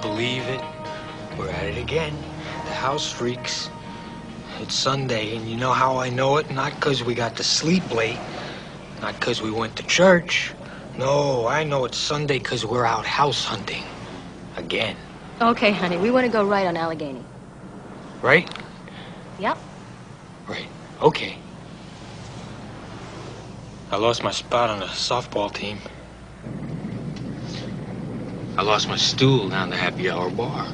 wouldn't believe it. We're at it again. The house freaks. It's Sunday, and you know how I know it? Not because we got to sleep late. Not because we went to church. No, I know it's Sunday because we're out house hunting. Again. Okay, honey, we want to go right on Allegheny. Right? Yep. Right. Okay. I lost my spot on the softball team. I lost my stool down the happy hour bar.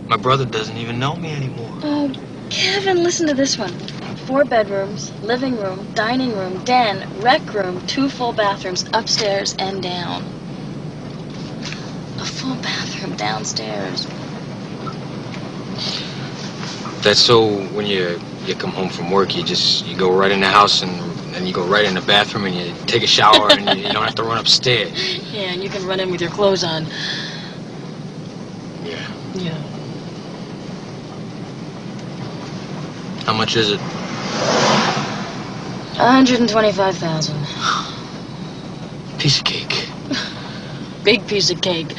My brother doesn't even know me anymore. Oh, Kevin, listen to this one. 4 bedrooms, living room, dining room, den, rec room, 2 full bathrooms upstairs and down. A full bathroom downstairs. That's so when you come home from work, you go right in the house and then you go right in the bathroom and you take a shower and you don't have to run upstairs. Yeah, and you can run in with your clothes on. Yeah. Yeah. How much is it? $125,000. Piece of cake. Big piece of cake.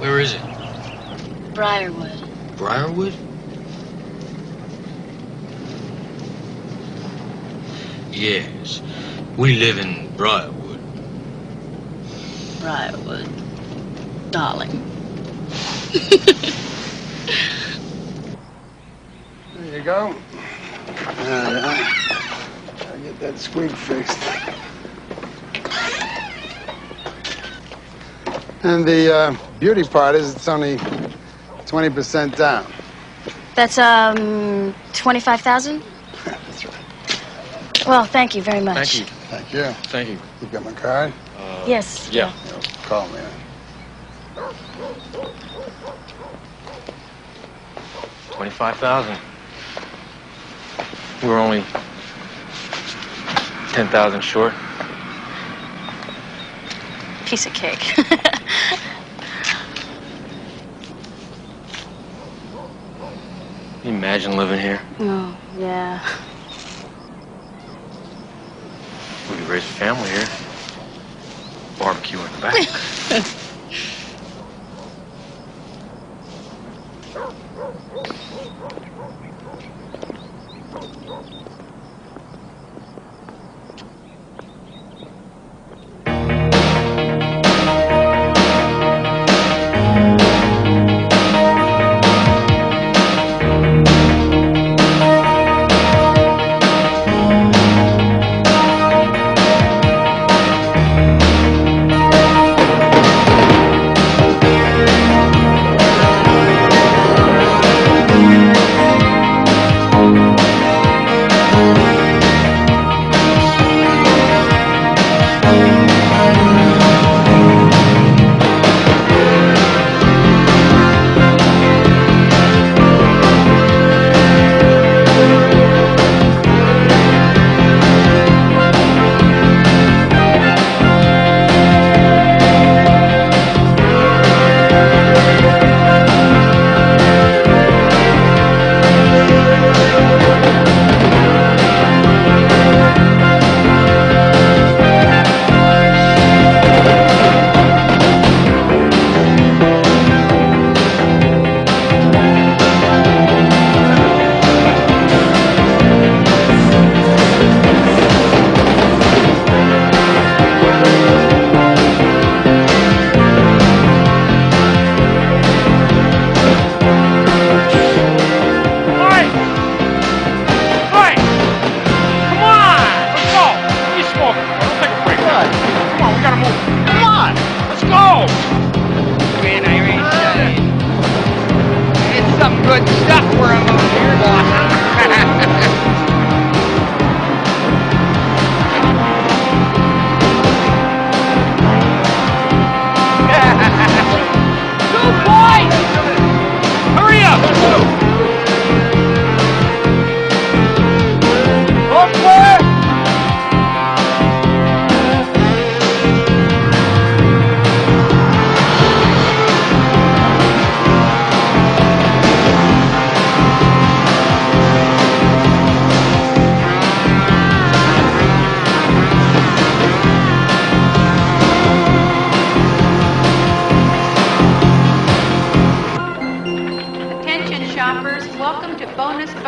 Where is it? Briarwood. Briarwood? Yes. We live in Briarwood. Briarwood. Darling. There you go. I'll get that squeak fixed. And the beauty part is it's only 20% down. That's, 25,000? That's right. Well, thank you very much. Thank you. Thank you. Thank you. You got my card? Yes. Yeah. Call me. $25,000. We're only 10,000 short. Piece of cake. Can you imagine living here? Oh, yeah. We could raise a family here. Barbecue in the back.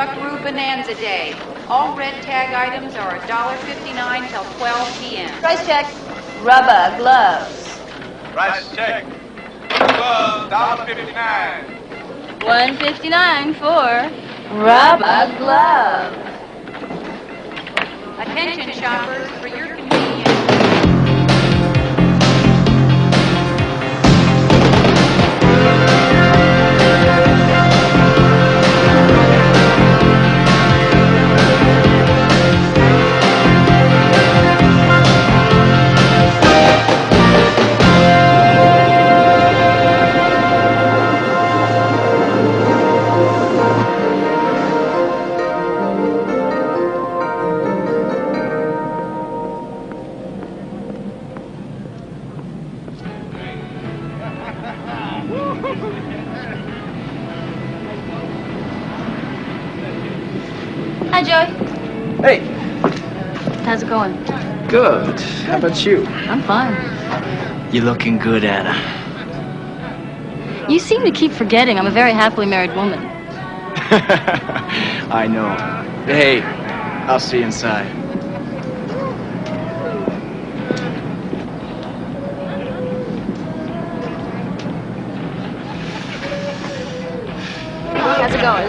Buckaroo Bonanza Day. All red tag items are $1.59 till 12 p.m. Price check. Rubber gloves. Price check. Gloves, $1.59. $1.59 for rubber glove. Attention shoppers, for your convenience. Hi, Joey. Hey, How's it going? good. How about you? I'm fine. You're looking good, Anna. You seem to keep forgetting I'm a very happily married woman. I know. Hey, I'll see you inside. How's it going?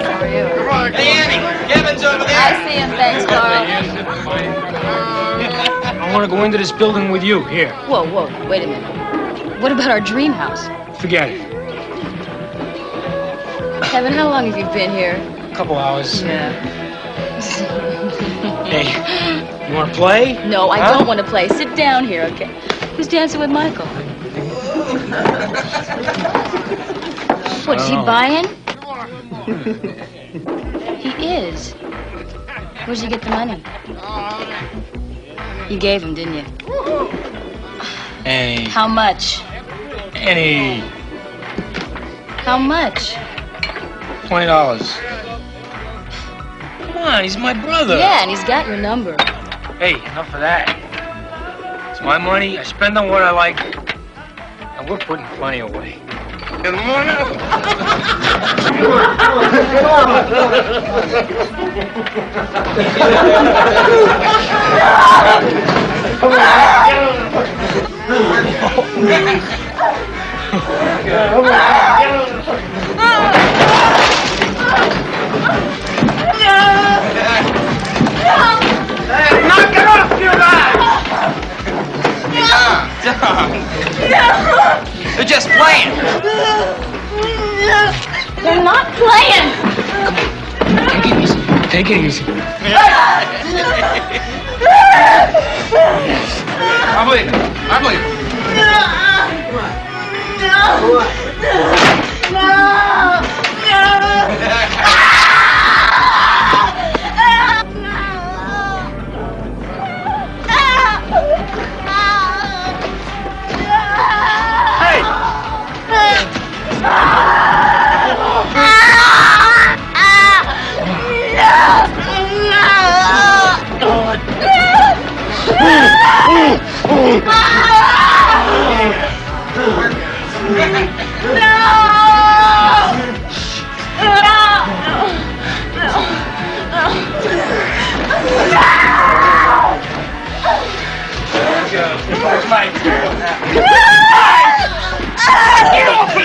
How are you? Hey, Annie, Kevin's over there. I see him. Thanks, Carl. I want to go into this building with you. Here. Whoa, wait a minute. What about our dream house? Forget it. Kevin, how long have you been here? A couple hours. Yeah. Hey, you want to play? No, I Huh? don't want to play. Sit down here, okay? Who's dancing with Michael? What, is he buying? He is. Where'd you get the money? You gave him, didn't you? Annie. How much? Annie. How much? $20. Come on, he's my brother. Yeah, and he's got your number. Hey, enough of that. It's my money. I spend on what I like. And we're putting plenty away. Good morning. Knock it off, you guys! They're just playing. They're not playing! Take it easy. Take it easy. I believe it. I believe it. Where's Mike? Get off of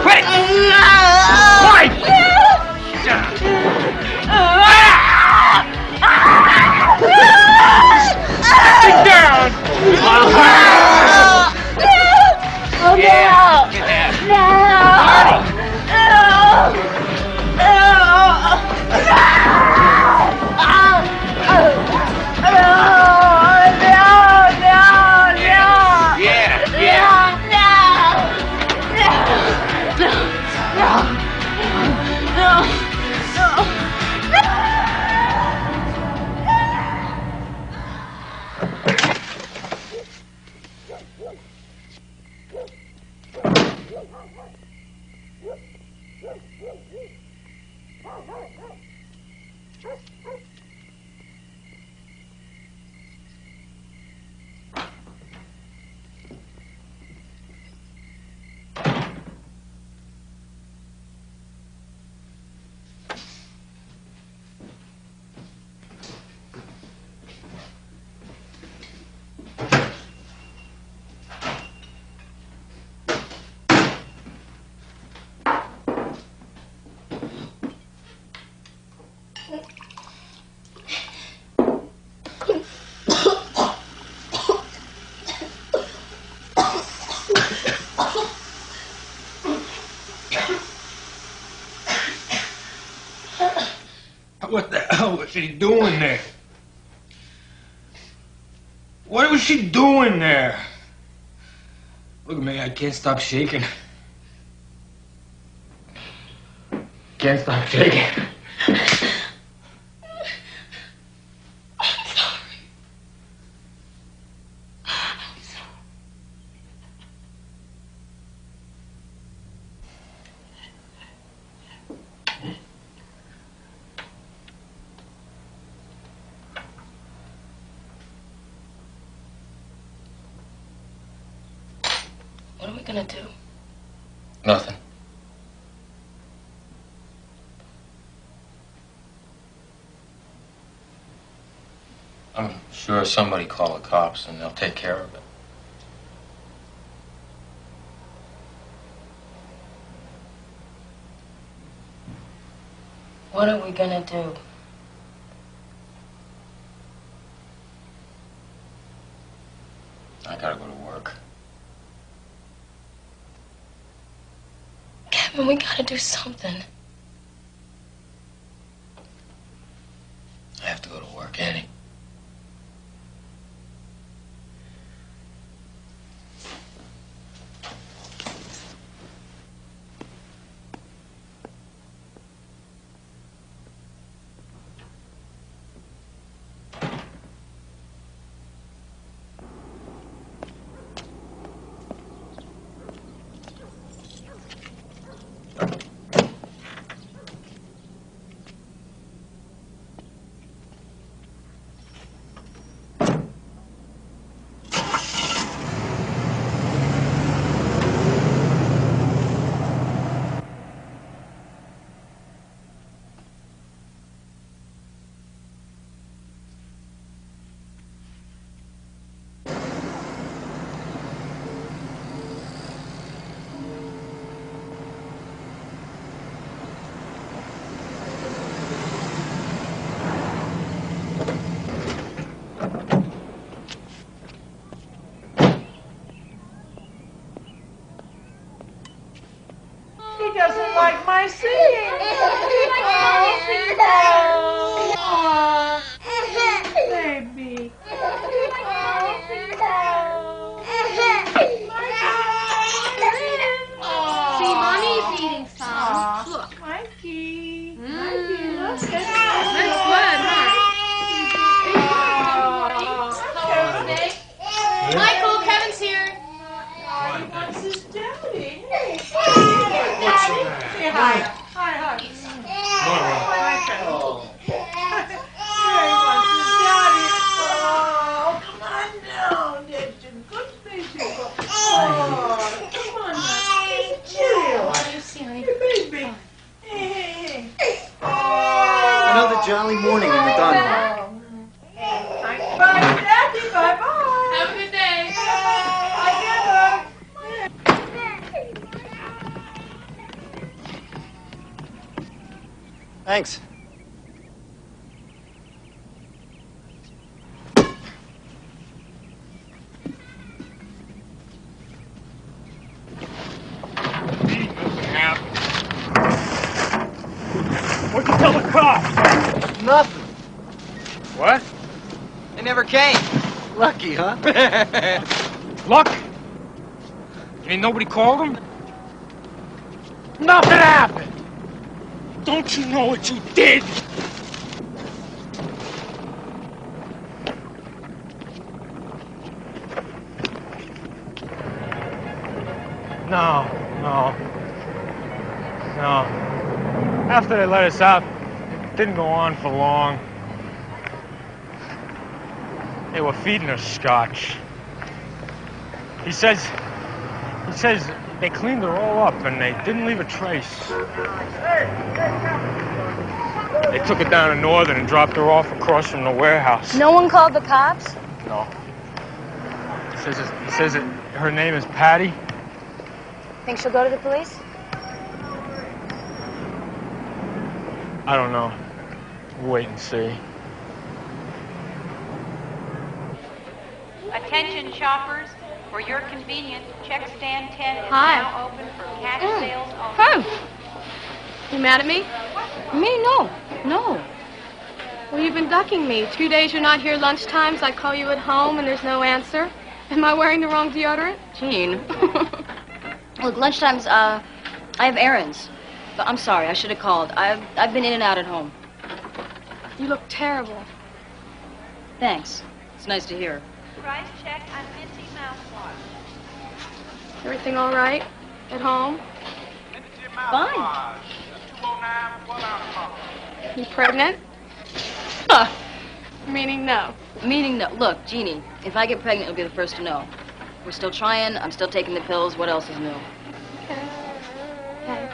Wait! Mike! Sit down! Yeah, get that. What the hell was she doing there? What was she doing there? Look at me, I can't stop shaking. Can't stop shaking. What are we gonna do? Nothing. I'm sure somebody call the cops and they'll take care of it. What are we gonna do? I gotta go to work. Kevin, we gotta do something. I have to go to work, Annie. He doesn't like my singing. Baby. See, Mommy's eating some. Look. Mikey. Mikey, look at Nice blood, huh? Michael, Kevin's here. He wants his daddy. What's the matter? Say hi. Hi. Hi, Kevin. Yeah, he wants his daddy. Oh, come on now. That's a good baby. Oh, come on now. Chill. What do you see, honey? Hey, baby. Hey. Another jolly morning and we're done. Bye, Daddy. Bye-bye. Have a good day. Bye, Thanks. What'd you tell the cops? Nothing. What? They never came. Lucky, huh? Luck? You mean nobody called them? Nothing happened! Don't you know what you did? No. After they let us out, it didn't go on for long. They were feeding us scotch. He says they cleaned her all up and they didn't leave a trace. They took her down to Northern and dropped her off across from the warehouse. No one called the cops? No. He says that her name is Patty. Think she'll go to the police? I don't know. We'll wait and see. Attention shoppers, for your convenience, check stand 10 is Hi. now open for cash sales only. Hey. You mad at me? Me? No. Well, you've been ducking me. 2 days you're not here lunchtimes. I call you at home and there's no answer. Am I wearing the wrong deodorant? Jean. Look, lunchtimes, I have errands. But I'm sorry, I should have called. I've been in and out at home. You look terrible. Thanks. It's nice to hear. Price check on Minty mouthwash. Everything all right? At home? Fine. You pregnant? Huh. Meaning no. Meaning no. Look, Jeannie, if I get pregnant, you'll be the first to know. We're still trying. I'm still taking the pills. What else is new? Okay. Okay.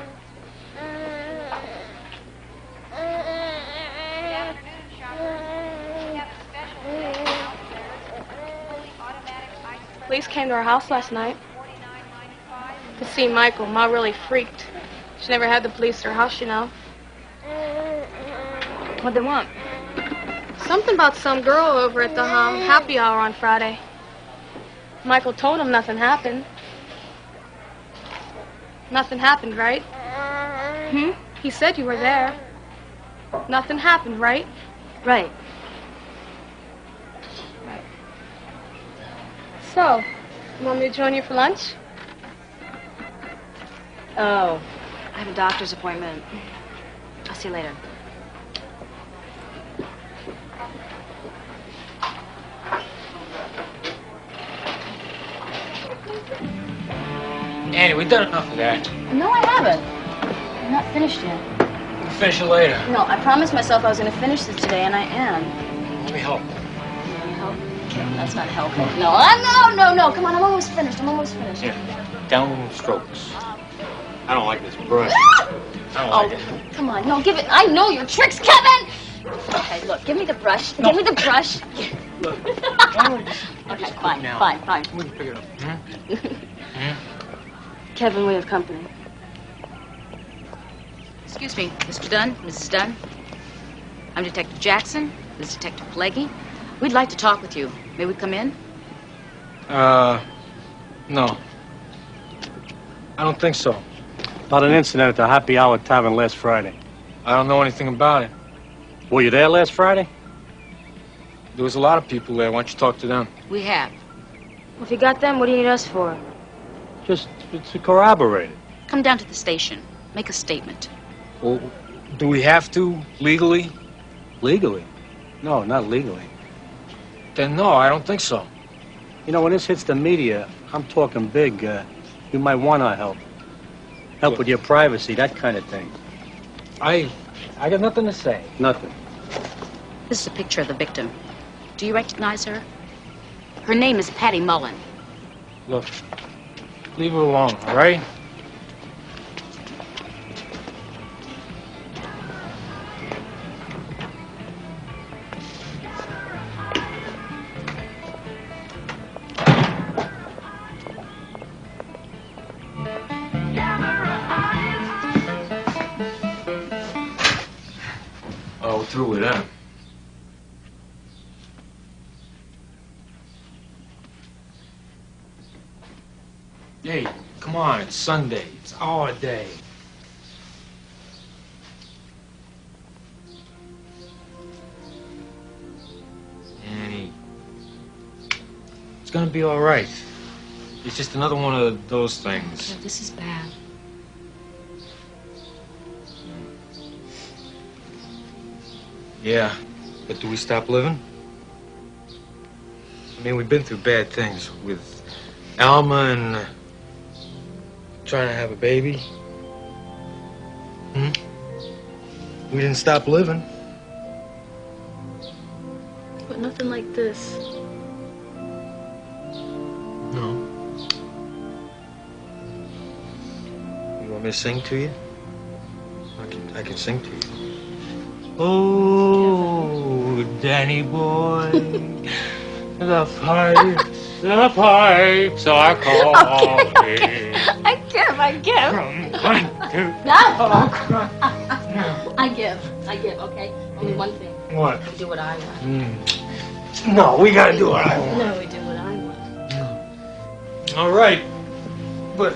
Police came to our house last night to see Michael. Ma really freaked. She never had the police at her house, you know. What'd they want? Something about some girl over at the happy hour on Friday. Michael told him nothing happened. Nothing happened, right? He said you were there. Nothing happened, right? Right. So, you want me to join you for lunch? Oh, I have a doctor's appointment. I'll see you later. Annie, we've done enough of that. No, I haven't. I'm not finished yet. We'll finish it later. No, I promised myself I was going to finish this today, and I am. Let me help. Help? That's not helping. No, no. Come on, I'm almost finished. Here, down strokes. I don't like this brush. I don't like it. Come on. No, give it. I know your tricks, Kevin! Okay, look, give me the brush. No. Give me the brush. Look. Okay, fine. We can pick it up. Kevin, we have company. Excuse me, Mr. Dunn, Mrs. Dunn. I'm Detective Jackson. This is Detective Pileggi. We'd like to talk with you. May we come in? No. I don't think so. About an incident at the Happy Hour Tavern last Friday. I don't know anything about it. Were you there last Friday? There was a lot of people there. Why don't you talk to them? We have. Well, if you got them, what do you need us for? Just to corroborate it. Come down to the station. Make a statement. Well, do we have to, legally? Legally? No, not legally. Then no, I don't think so. You know, when this hits the media, I'm talking big. You might want our help. Help with your privacy, that kind of thing. I got nothing to say. Nothing. This is a picture of the victim. Do you recognize her? Her name is Patty Mullen. Look, leave her alone, all right? Oh, we're through with them. Hey, come on, it's Sunday. It's our day. Annie, it's gonna be all right. It's just another one of those things. Yeah, this is bad. Yeah, but do we stop living? I mean, we've been through bad things with Alma and trying to have a baby. We didn't stop living. But nothing like this. No. You want me to sing to you? I can sing to you. Oh, Danny boy, the pipes are calling. I give. From one to No. I give, okay? Only one thing. what? We do what I want. No, we gotta do what I want. No, we do what I want. All right, but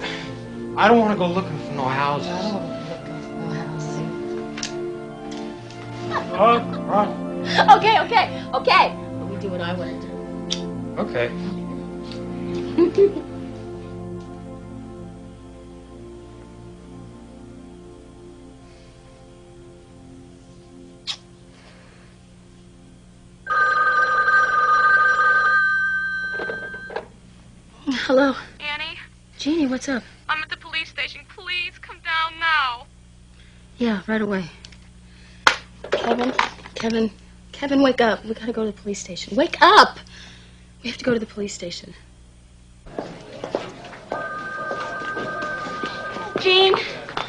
I don't want to go looking for no houses. No house. Across Okay. But we do what I want to do. Okay. Hello. Annie, Jeannie, what's up? I'm at the police station. Please come down now. Yeah, right away. Kevin, wake up. We gotta go to the police station. Wake up! We have to go to the police station. Gene,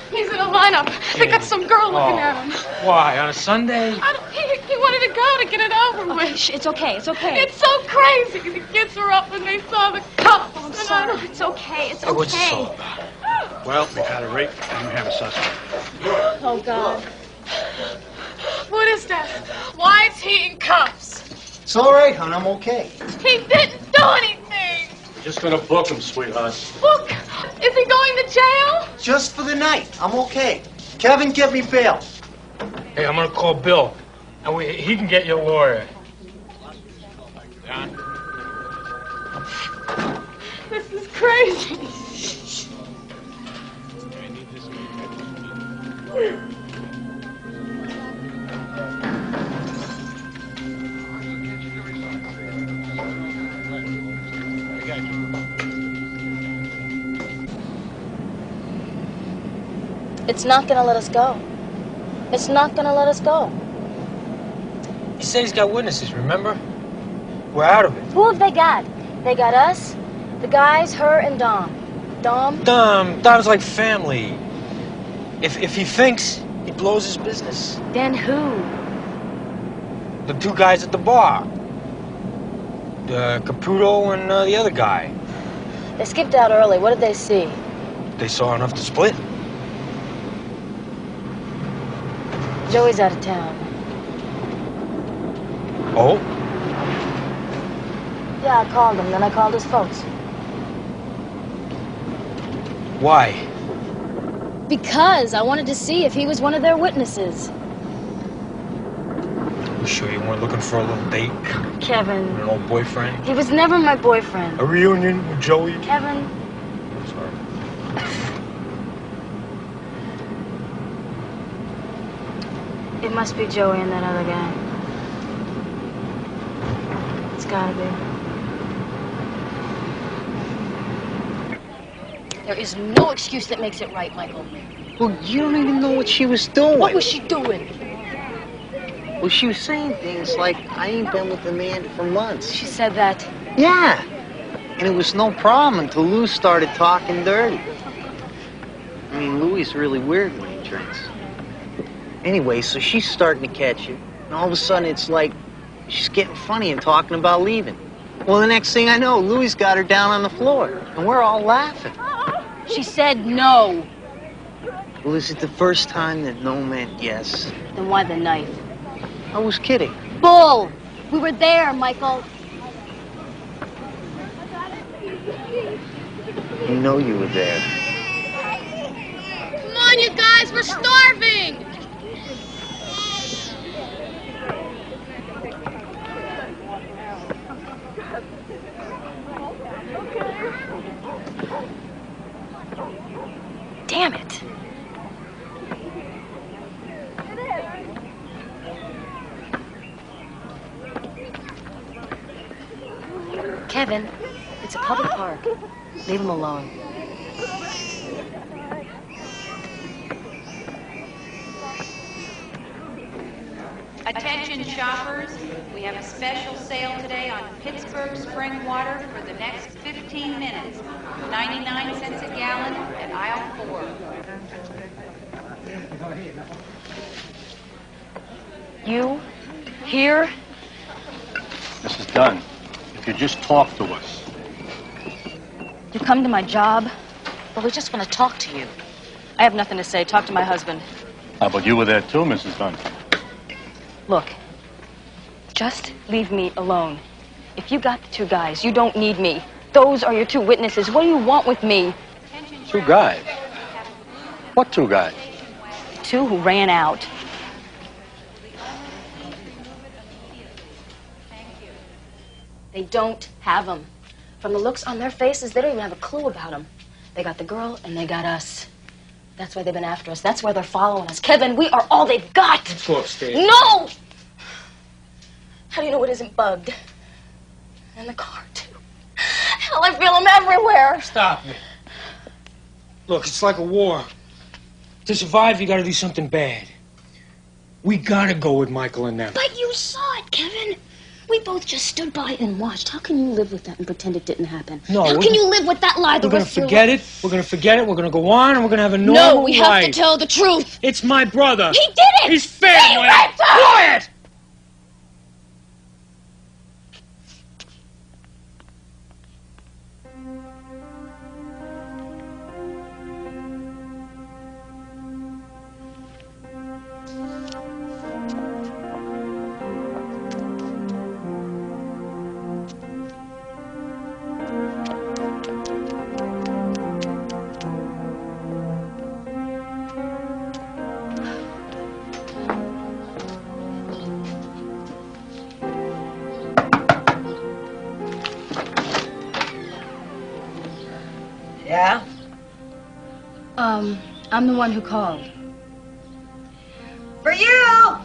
he's in a lineup. They got some girl looking at him. Why, on a Sunday? He wanted to go to get it over with. Shh, it's okay. It's so crazy. The kids are up and they saw the cops. I'm sorry. It's okay. Hey, what's this all about? Well, we had a rape and we have a suspect. Oh, God. What is that? Why is he in cuffs? It's all right, hon. I'm okay. He didn't do anything. We're just gonna book him, sweetheart. Look, is he going to jail? Just for the night. I'm okay. Kevin, get me bail. Hey, I'm gonna call Bill. And he can get you a lawyer. John? This is crazy. It's not gonna let us go. It's not gonna let us go. He said he's got witnesses, remember? We're out of it. Who have they got? They got us, the guys, her, and Dom. Dom's like family. If he thinks, he blows his business. Then who? The two guys at the bar. Caputo and the other guy. They skipped out early. What did they see? They saw enough to split. Joey's out of town. Oh? Yeah, I called him. Then I called his folks. Why? Because I wanted to see if he was one of their witnesses. You sure you weren't looking for a little date? Kevin. An old boyfriend? He was never my boyfriend. A reunion with Joey? Kevin. Sorry. It must be Joey and that other guy. It's gotta be. There is no excuse that makes it right, Michael. Well, you don't even know what she was doing. What was she doing? Well, she was saying things like, I ain't been with a man for months. She said that. Yeah. And it was no problem until Lou started talking dirty. I mean, Louis is really weird when he drinks. Anyway, so she's starting to catch it. And all of a sudden, it's like she's getting funny and talking about leaving. Well, the next thing I know, Louis got her down on the floor. And we're all laughing. She said no. Well, is it the first time that no meant yes? Then why the knife? I was kidding. Bull! We were there, Michael. You know you were there. Come on, you guys, we're starving. Damn it. Kevin, it's a public park. Leave him alone. Attention shoppers, we have a special sale today on Pittsburgh spring water for the next 15 minutes. 99 cents a gallon at aisle 4. You? Here? Mrs. Dunn, if you just talk to us. You come to my job? Well, we just want to talk to you. I have nothing to say. Talk to my husband. How about you were there too, Mrs. Dunn? Look, just leave me alone. If you got the two guys, you don't need me. Those are your two witnesses. What do you want with me? Two guys? What two guys? Two who ran out. They don't have them. From the looks on their faces, they don't even have a clue about them. They got the girl and they got us. That's why they've been after us. That's why they're following us. Kevin, we are all they've got. Let's go upstairs. No! How do you know it isn't bugged? And the car, too. Hell, I feel them everywhere. Stop it. Look, it's like a war. To survive, you gotta do something bad. We gotta go with Michael and them. But you saw it, Kevin. We both just stood by and watched. How can you live with that and pretend it didn't happen? No, How can you live with that lie the We're gonna rest of your forget life? it. We're gonna forget it. We're gonna go on, and we're gonna have a normal No, we have life. to tell the truth. It's my brother. He did it! He's family. He raped her! Quiet! Yeah? I'm the one who called. For you!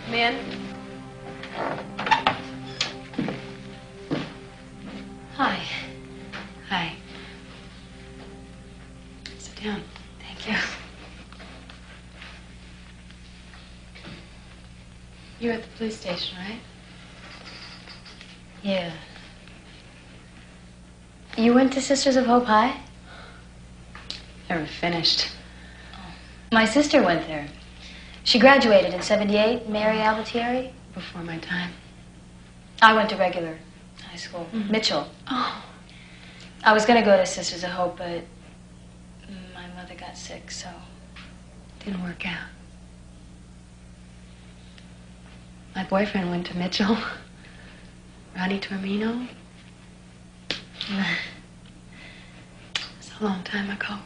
Come in. Hi. Hi. Sit down. Thank you. You're at the police station, right? Yeah. You went to Sisters of Hope High? Never finished. My sister went there. She graduated in '78, Mary Albertieri. Before my time. I went to regular high school. Mitchell. Oh. I was going to go to Sisters of Hope, but my mother got sick, so it didn't work out. My boyfriend went to Mitchell. Ronnie Tormino. It was a long time ago.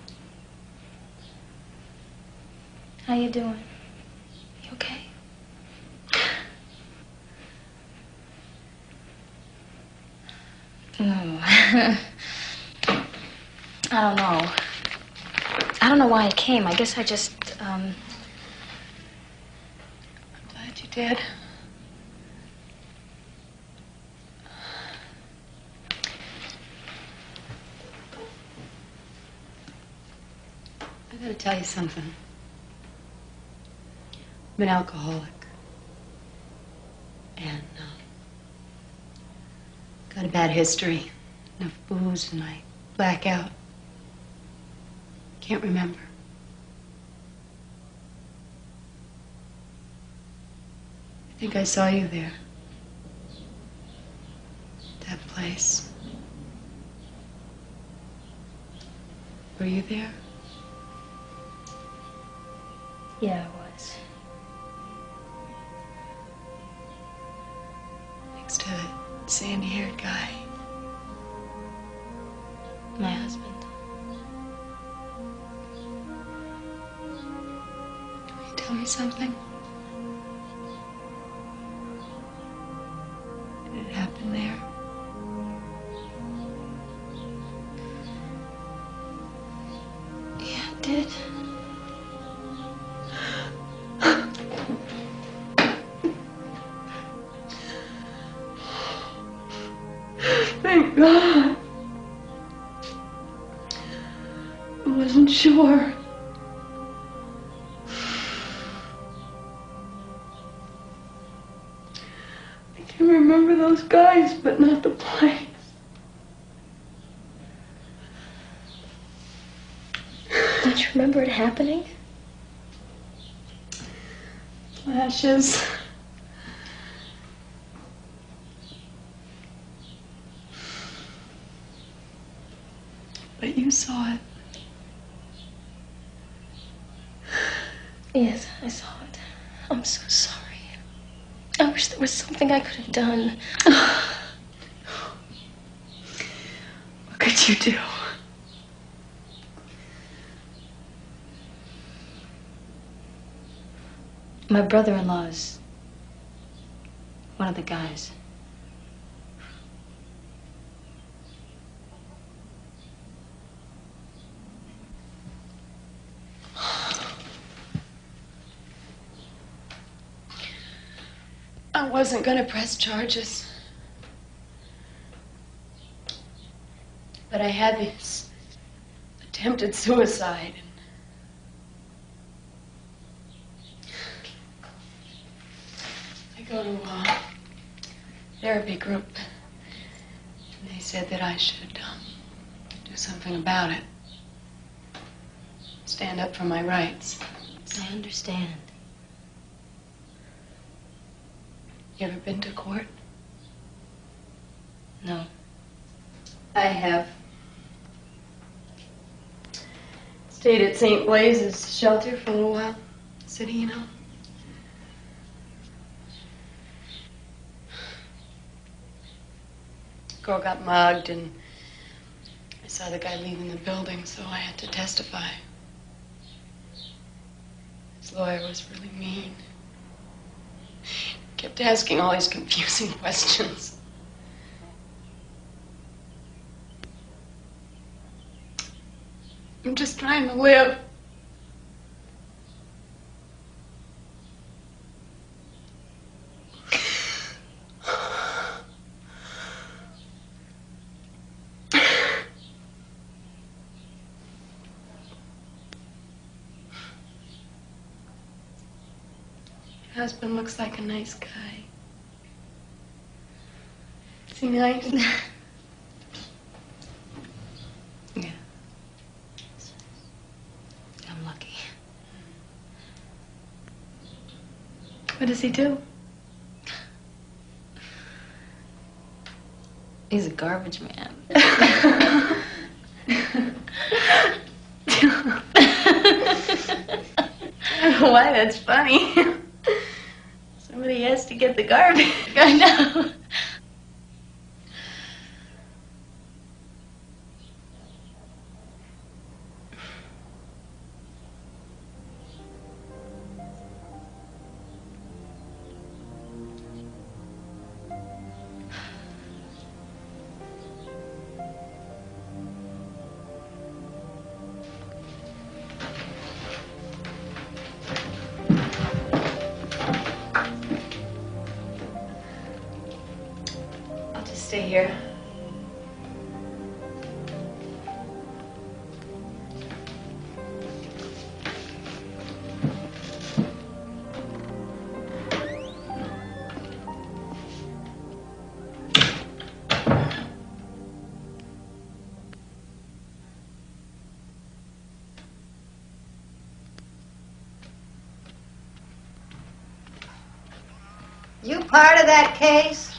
How you doing? You okay? I don't know. I don't know why I came. I guess I just, I'm glad you did. I gotta tell you something. I'm an alcoholic. And, got a bad history. Enough booze and I black out. Can't remember. I think I saw you there. That place. Were you there? Yeah, I was. Next to that sandy-haired guy. My husband. Will you tell me something? Did it happen there? Yeah, it did. Thank God. I wasn't sure. I can remember those guys, but not the place. Don't you remember it happening? Flashes. But you saw it. Yes, I saw it. I'm so sorry. I wish there was something I could have done. What could you do? My brother-in-law's one of the guys. I wasn't gonna press charges. But I had this attempted suicide. I go to a therapy group. And they said that I should do something about it. Stand up for my rights. I understand. You ever been to court? No. I have. Stayed at St. Blaise's shelter for a little while. City, you know. Girl got mugged and I saw the guy leaving the building, so I had to testify. His lawyer was really mean. Kept asking all these confusing questions. I'm just trying to live. Your husband looks like a nice guy. Is he nice? Yeah. I'm lucky. What does he do? He's a garbage man. I don't know why that's funny. Somebody has to get the garbage. I know. Stay here. You part of that case?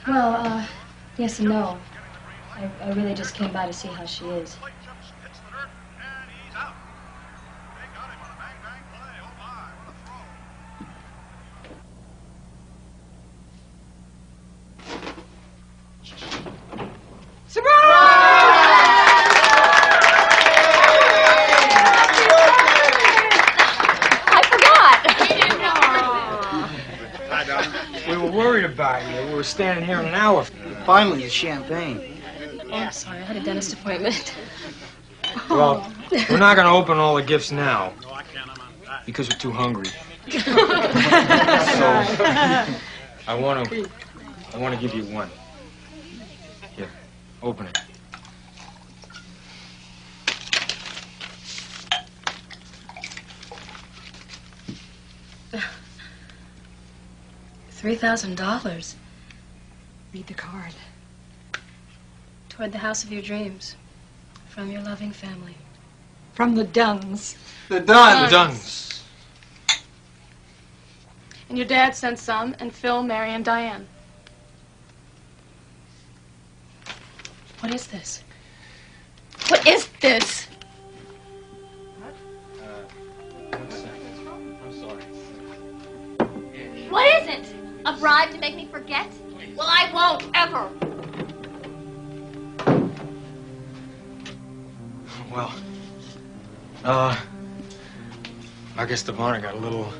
Well, yes and no. I really just came by to see how she is. We were worried about you. We were standing here in an hour. Finally, the champagne. Oh, I'm sorry. I had a dentist appointment. Well, we're not going to open all the gifts now because we're too hungry. So I want to give you one. Here, open it. $3,000. Read the card. Toward the house of your dreams. From your loving family. From the Duns. The Duns. The Duns. And your dad sent some, and Phil, Mary, and Diane. What is this? What is this? A bribe to make me forget? Well, I won't, ever. Well, I guess Devonna got a little...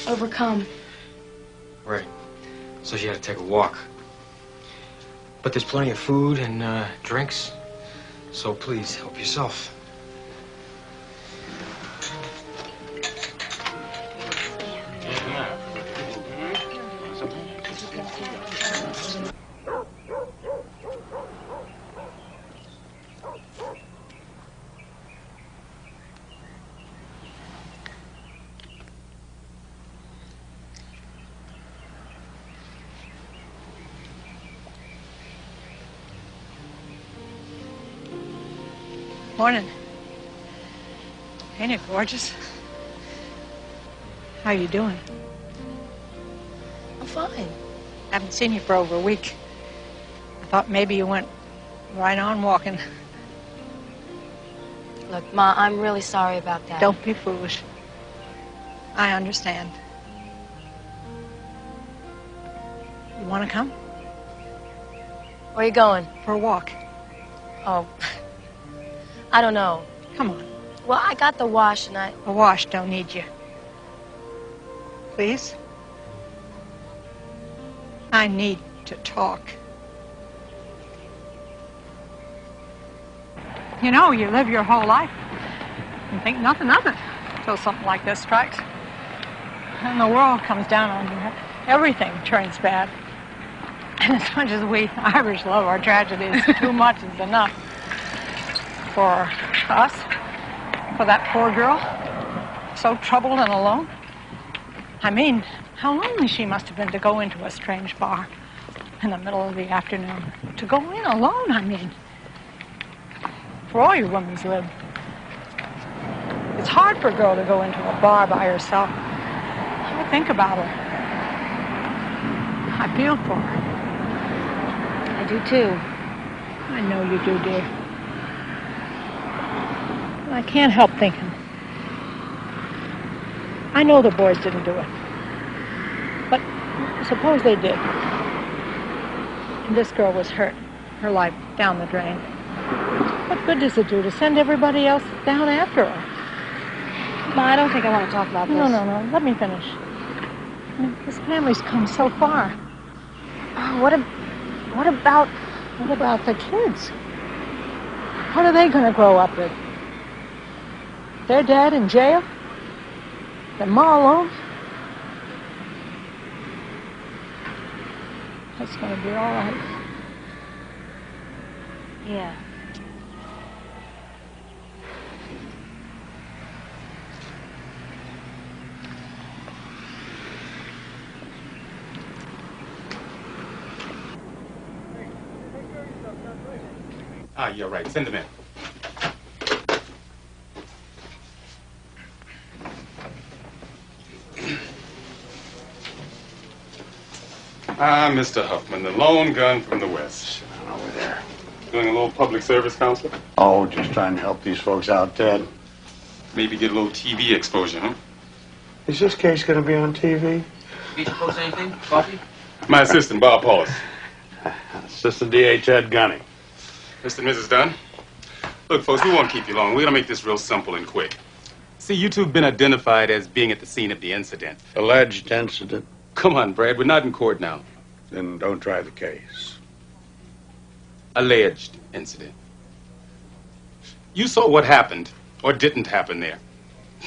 Overcome. Right. So she had to take a walk. But there's plenty of food and drinks, so please help yourself. Morning. Ain't it gorgeous? How you doing? I'm fine. Haven't seen you for over a week. I thought maybe you went right on walking. Look, Ma, I'm really sorry about that. Don't be foolish. I understand. You want to come? Where are you going? For a walk. Oh, I don't know. Come on. Well, I got the wash and I... A wash don't need you. Please? I need to talk. You know, you live your whole life and think nothing of it until something like this strikes. And the world comes down on you. Everything turns bad. And as much as we Irish love our tragedies, too much is enough. For us, for that poor girl, so troubled and alone. I mean, how lonely she must have been to go into a strange bar in the middle of the afternoon. To go in alone, I mean. For all your women's live. It's hard for a girl to go into a bar by herself. I think about her. I feel for her. I do too. I know you do, dear. I can't help thinking. I know the boys didn't do it. But suppose they did. And this girl was hurt. Her life down the drain. What good does it do to send everybody else down after her? Ma, I don't think I want to talk about this. No. Let me finish. I mean, this family's come so far. What about... What about the kids? What are they going to grow up with? Their dad in jail? Their ma alone? That's going to be all right. Yeah. Ah, you're right. Send them in. Ah, Mr. Huffman, the lone gun from the West. Over there. Doing a little public service, Counselor? Oh, just trying to help these folks out, Ted. Maybe get a little TV exposure, huh? Is this case going to be on TV? Need you folks anything? Coffee? My assistant, Bob Paulus. Assistant DA Ted Gunning. Mr. and Mrs. Dunn. Look, folks, we won't keep you long. We're going to make this real simple and quick. See, you two have been identified as being at the scene of the incident. Alleged incident? Come on, Brad. We're not in court now. Then don't try the case. Alleged incident. You saw what happened, or didn't happen there.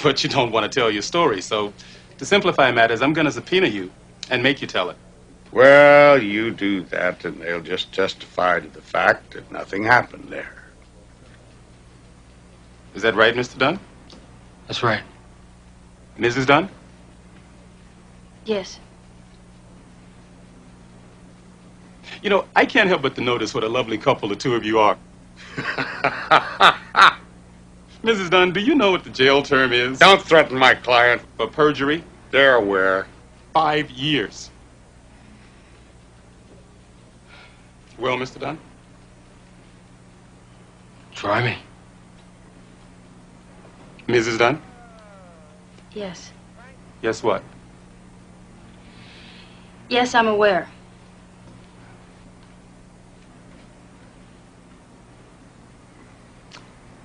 But you don't want to tell your story, so to simplify matters, I'm going to subpoena you and make you tell it. Well, you do that, and they'll just testify to the fact that nothing happened there. Is that right, Mr. Dunn? That's right. Mrs. Dunn? Yes. You know, I can't help but to notice what a lovely couple the two of you are. Mrs. Dunn, do you know what the jail term is? Don't threaten my client. For perjury? They're aware. 5 years. Well, Mr. Dunn? Try me. Mrs. Dunn? Yes. Yes, what? Yes, I'm aware.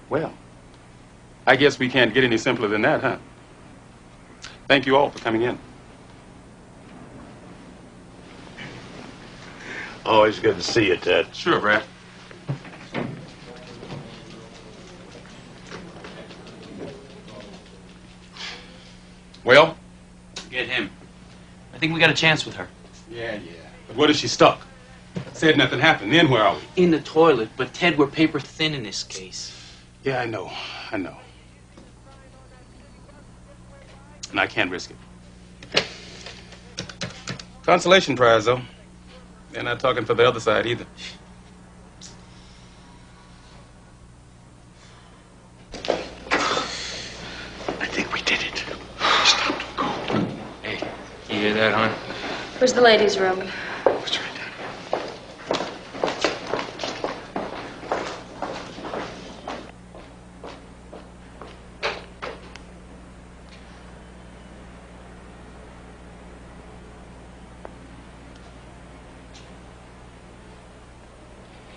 Well, I guess we can't get any simpler than that, huh? Thank you all for coming in. Always good to see you, Ted. Sure, Brad. Well? Get him. I think we got a chance with her. Yeah. But what if she's stuck? Said nothing happened. Then where are we? In the toilet, but Ted, we're paper thin in this case. Yeah, I know. And I can't risk it. Consolation prize, though. They're not talking for the other side either. I think we did it. Stop, don't go. Hey, you hear that, hon? Where's the ladies' room? It's right there.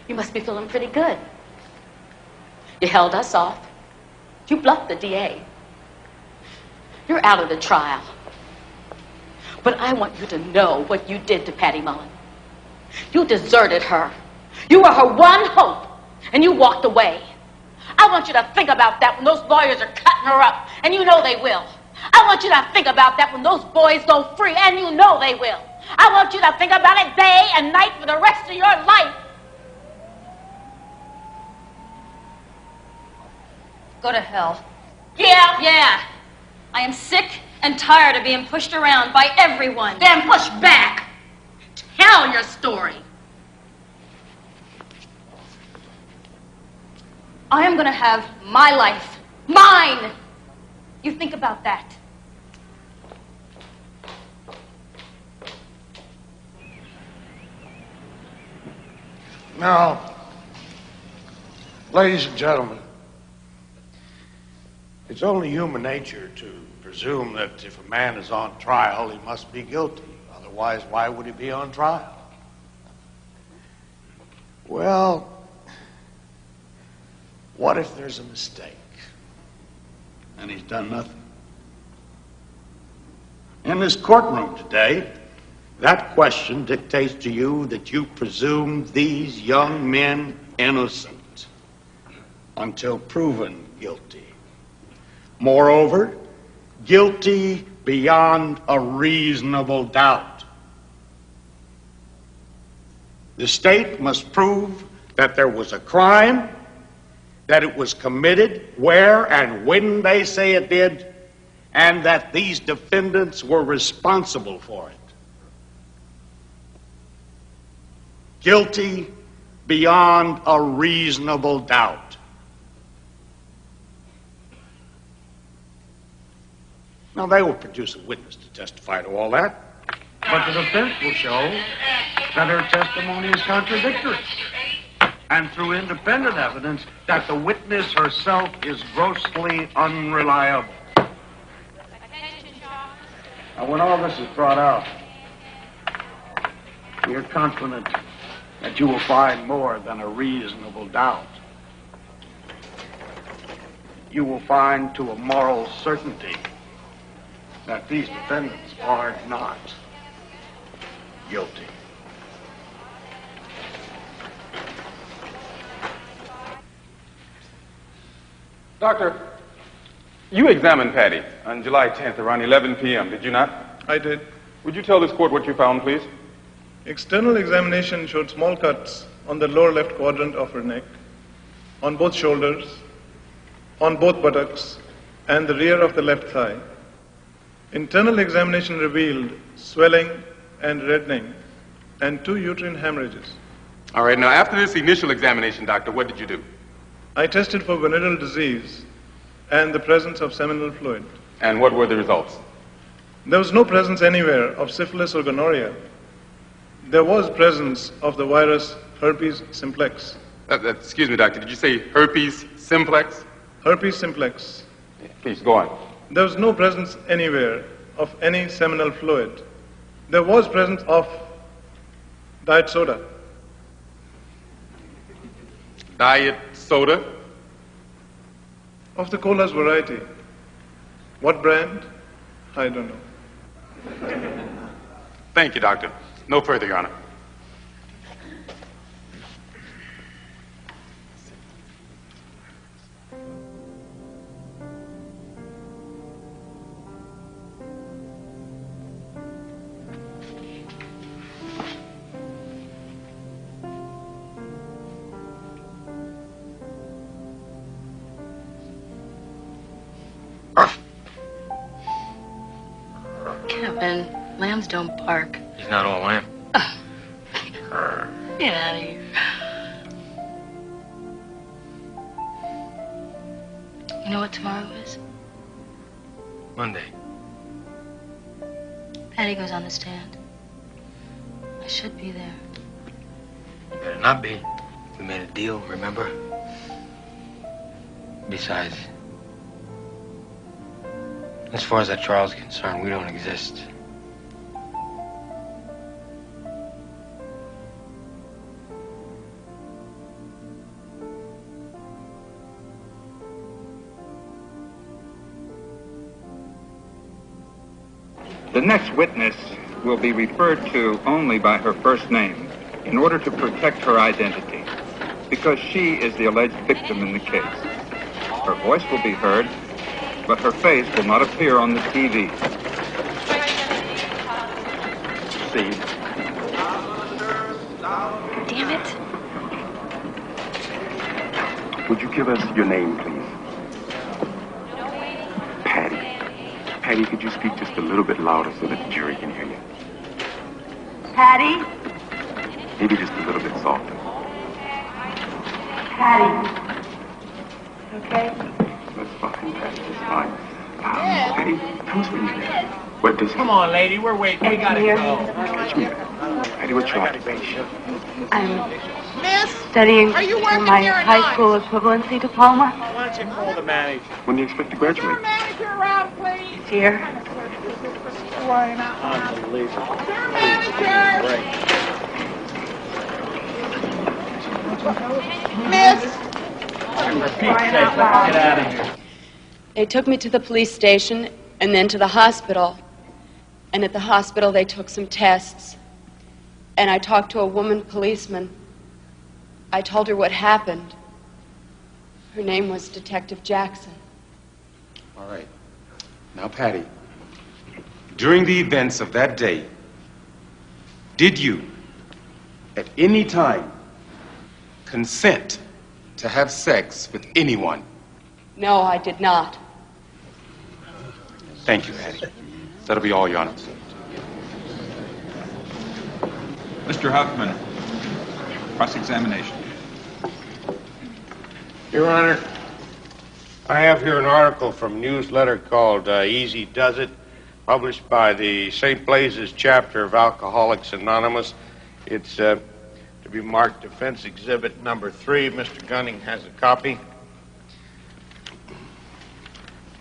You must be feeling pretty good. You held us off. You bluffed the DA. You're out of the trial. But I want you to know what you did to Patty Mullen. You deserted her. You were her one hope, and you walked away. I want you to think about that when those lawyers are cutting her up, and you know they will. I want you to think about that when those boys go free, and you know they will. I want you to think about it day and night for the rest of your life. Go to hell. Yeah. I am sick and tired of being pushed around by everyone. Then push back. Tell your story. I am going to have my life. Mine! You think about that. Now, ladies and gentlemen, it's only human nature to presume that if a man is on trial, he must be guilty. Otherwise, why would he be on trial? Well, what if there's a mistake and he's done nothing? In this courtroom today, that question dictates to you that you presume these young men innocent until proven guilty. Moreover, guilty beyond a reasonable doubt. The state must prove that there was a crime, that it was committed where and when they say it did, and that these defendants were responsible for it. Guilty beyond a reasonable doubt. Now, they will produce a witness to testify to all that. But the defense will show that her testimony is contradictory. And through independent evidence, that the witness herself is grossly unreliable. Now, when all this is brought out, we are confident that you will find more than a reasonable doubt. You will find to a moral certainty that these defendants are not guilty. Doctor, you examined Patty on July 10th around 11 p.m., did you not? I did. Would you tell this court what you found, please? External examination showed small cuts on the lower left quadrant of her neck, on both shoulders, on both buttocks, and the rear of the left thigh. Internal examination revealed swelling and reddening and 2 uterine hemorrhages. All right, now after this initial examination, doctor, what did you do? I tested for venereal disease and the presence of seminal fluid. And what were the results? There was no presence anywhere of syphilis or gonorrhea. There was presence of the virus herpes simplex. Excuse me, doctor, did you say herpes simplex? Herpes simplex. Please, go on. There was no presence anywhere of any seminal fluid. There was presence of diet soda. Diet soda? Of the cola's variety. What brand? I don't know. Thank you, Doctor. No further, Your Honor. Kevin, lambs don't bark. He's not all lamb. Get out of here. You know what tomorrow is? Monday. Patty goes on the stand. I should be there. You better not be. We made a deal, remember? Besides, as far as that trial's concerned, we don't exist. The next witness will be referred to only by her first name in order to protect her identity, because she is the alleged victim in the case. Her voice will be heard, but her face will not appear on the TV. See? Damn it. Would you give us your name, please? Patty. Patty, could you speak just a little bit louder so that the jury can hear you? Patty? Maybe just a little bit softer. Patty. Okay? That's fine, Patty, that's fine. Patty, tell us what you did. What does... Come on, lady, we're waiting. We gotta go. Catch me. Patty, what's your occupation? I'm studying for my high school equivalency diploma. Why don't you call the manager? When do you expect to graduate? Manager around, please. He's here. Unbelievable. Manager! Miss! Get out of here. They took me to the police station and then to the hospital. And at the hospital, they took some tests. And I talked to a woman policeman. I told her what happened. Her name was Detective Jackson. All right. Now, Patty, during the events of that day, did you, at any time, consent to have sex with anyone? No, I did not. Thank you, Patty. That'll be all, Your Honor. Mr. Huffman, cross-examination. Your Honor, I have here an article from Newsletter called Easy Does It, published by the St. Blaise's chapter of Alcoholics Anonymous. It's to be marked Defense Exhibit number 3. Mr. Gunning has a copy.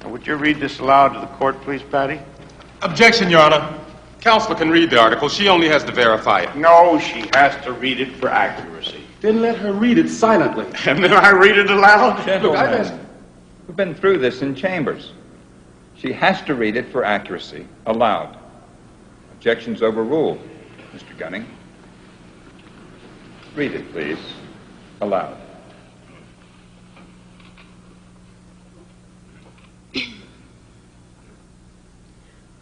Now, would you read this aloud to the court, please, Patty? Objection, Your Honor. Counselor can read the article. She only has to verify it. No, she has to read it for accuracy. Then let her read it silently. And then I read it aloud? Look, we've been through this in chambers. She has to read it for accuracy, aloud. Objection's overruled. Mr. Gunning. Read it, please, aloud.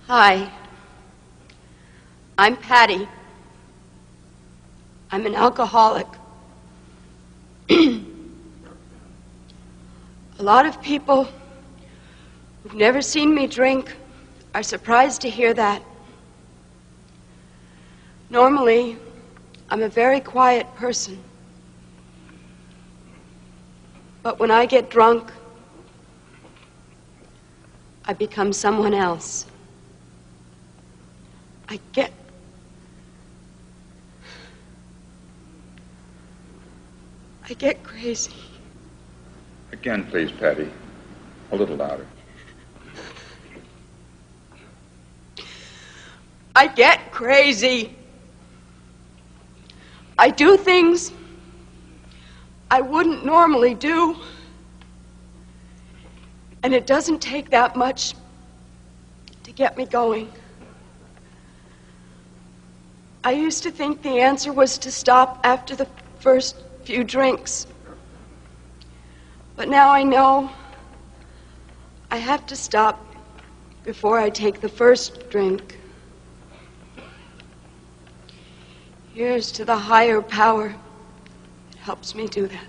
Hi. I'm Patty. I'm an alcoholic. A lot of people who've never seen me drink are surprised to hear that. Normally, I'm a very quiet person. But when I get drunk, I become someone else. I get crazy. Again, please, Patty. A little louder. I get crazy. I do things I wouldn't normally do. And it doesn't take that much to get me going. I used to think the answer was to stop after the first few drinks. But now I know I have to stop before I take the first drink. Here's to the higher power that helps me do that.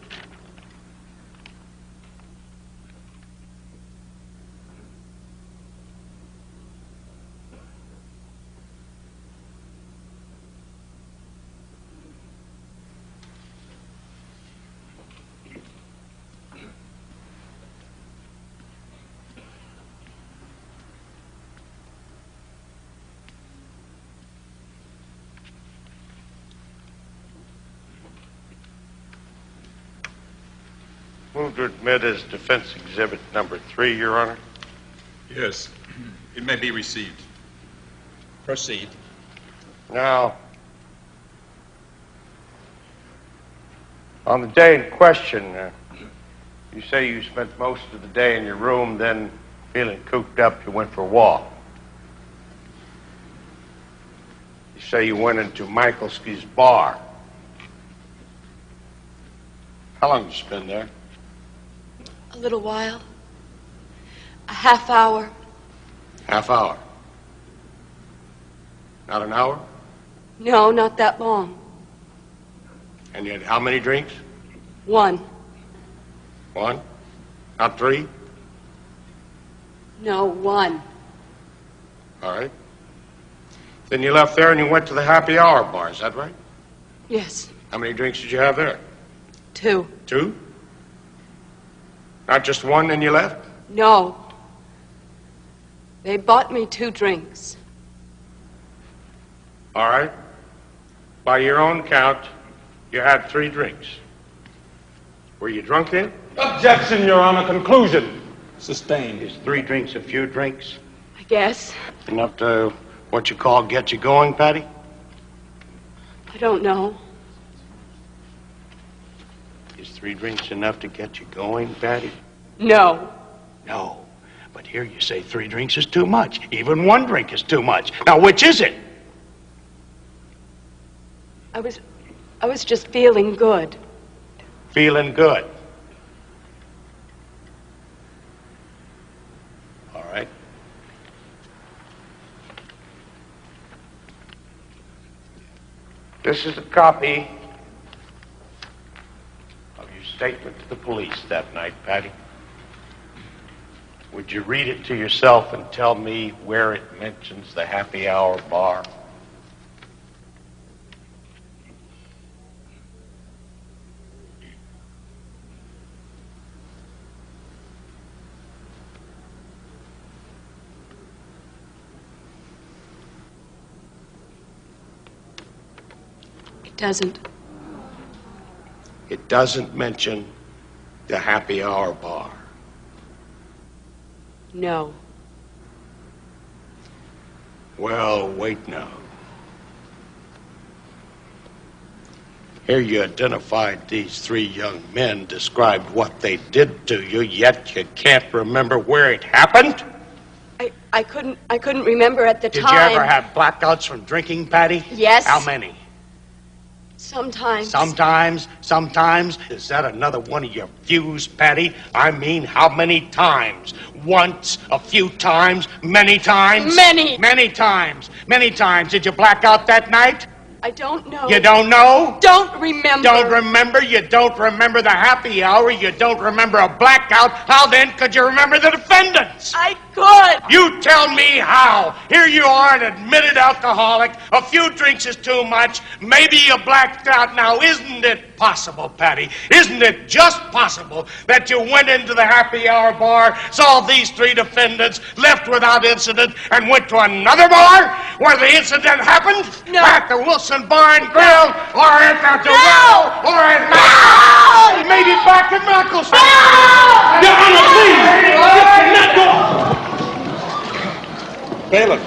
Move to admit as defense exhibit number 3, Your Honor. Yes. It may be received. Proceed. Now, on the day in question, you say you spent most of the day in your room, then feeling cooped up, you went for a walk. You say you went into Michaelski's bar. How long did you spend there? A little while. A half hour. Half hour. Not an hour? No, not that long. And you had how many drinks? One. One? Not 3? No, one. All right. Then you left there and you went to the happy hour bar, is that right? Yes. How many drinks did you have there? 2. 2? Not just one, then you left? No. They bought me 2 drinks. All right. By your own count, you had 3 drinks. Were you drunk then? Objection, Your Honor. Conclusion. Sustained. Is 3 drinks a few drinks? I guess. Enough to, what you call, get you going, Patty? I don't know. Is 3 drinks enough to get you going, Patty? No. No. But here you say 3 drinks is too much. Even 1 drink is too much. Now, which is it? I was just feeling good. Feeling good. All right. This is a copy of your statement to the police that night, Patty. Would you read it to yourself and tell me where it mentions the happy hour bar? It doesn't. It doesn't mention the happy hour bar. No. Well, wait now. Here you identified these 3 young men, described what they did to you, yet you can't remember where it happened? I couldn't remember at the time. Did you ever have blackouts from drinking, Patty? Yes. How many? Sometimes. Sometimes? Is that another one of your views, Patty? I mean, how many times? Once, a few times, many times? Many. Many times. Many times. Did you black out that night? I don't know. You don't know? Don't remember. Don't remember? You don't remember the happy hour? You don't remember a blackout? How then could you remember the defendants? I could. You tell me how. Here you are, an admitted alcoholic. A few drinks is too much. Maybe you blacked out. Now, isn't it possible, Patty? Isn't it just possible that you went into the happy hour bar, saw these 3 defendants, left without incident, and went to another bar where the incident happened? No. At the Wilson Bar and Grill, or at the No. or at No. maybe back in Macclesfield. No. Your Honor, please. You cannot go. Bailiff.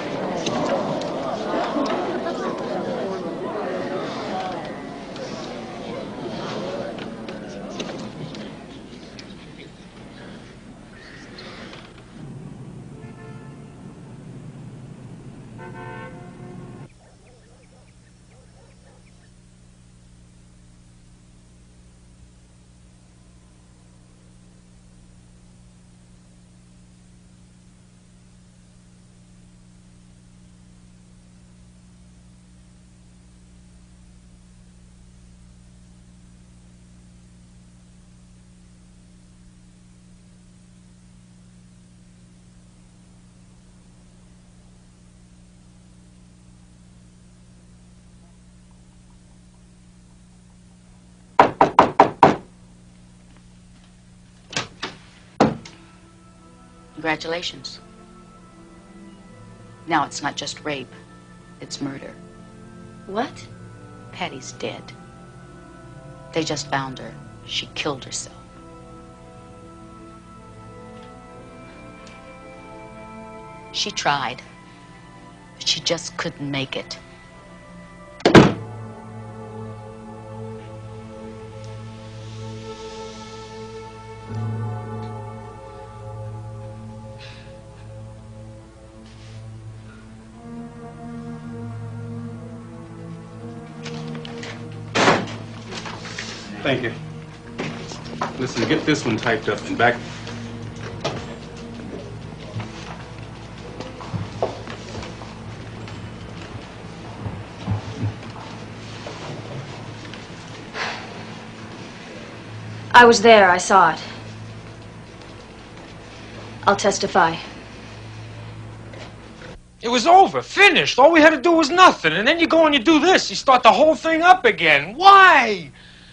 Congratulations. Now it's not just rape, it's murder. What? Patty's dead. They just found her. She killed herself. She tried, but she just couldn't make it. Thank you. Listen, get this one typed up and back. I was there. I saw it. I'll testify. It was over, finished. All we had to do was nothing. And then you go and you do this. You start the whole thing up again. Why?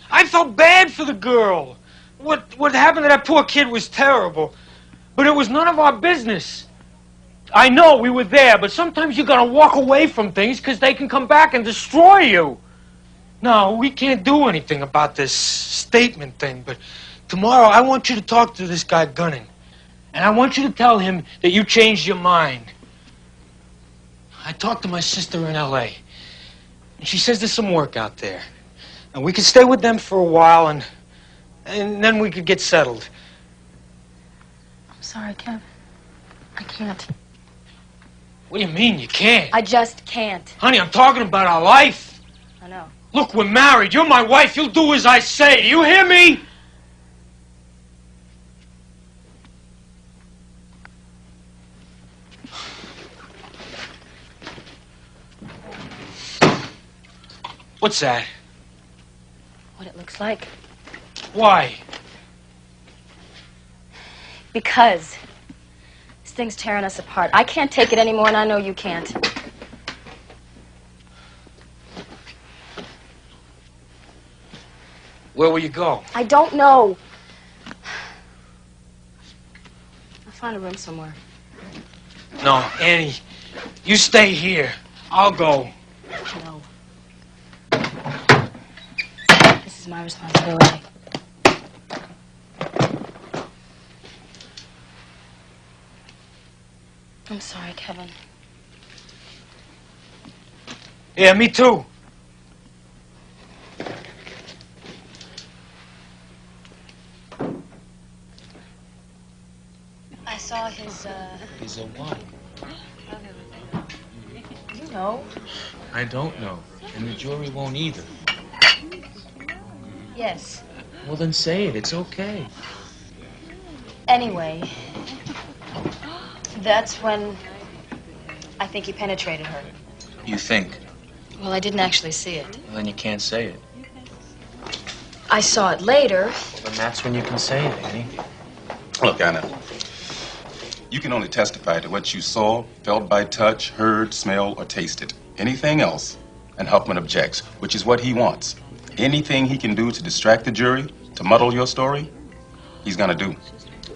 I felt bad for the girl. What happened to that poor kid was terrible. But it was none of our business. I know we were there, but sometimes you gotta walk away from things because they can come back and destroy you. No, we can't do anything about this statement thing, but tomorrow I want you to talk to this guy Gunning. And I want you to tell him that you changed your mind. I talked to my sister in L.A. and she says there's some work out there. And we could stay with them for a while and then we could get settled. I'm sorry, Kev. I can't. What do you mean you can't? I just can't. Honey, I'm talking about our life. I know. Look, we're married. You're my wife. You'll do as I say. Do you hear me? What's that? What it looks like. Why? Because this thing's tearing us apart. I can't take it anymore, and I know you can't. Where will you go? I don't know. I'll find a room somewhere. No, Annie, you stay here. I'll go. No. This is my responsibility. I'm sorry, Kevin. Yeah, me too. I saw his, He's a what? You know. I don't know. And the jury won't either. Yes. Well, then say it. It's okay. Anyway, that's when I think he penetrated her. You think? Well, I didn't actually see it. Well, then you can't say it. I saw it later. Well, then that's when you can say it, Annie. Look, Anna, you can only testify to what you saw, felt by touch, heard, smelled, or tasted. Anything else, and Huffman objects, which is what he wants. Anything he can do to distract the jury, to muddle your story, he's gonna do.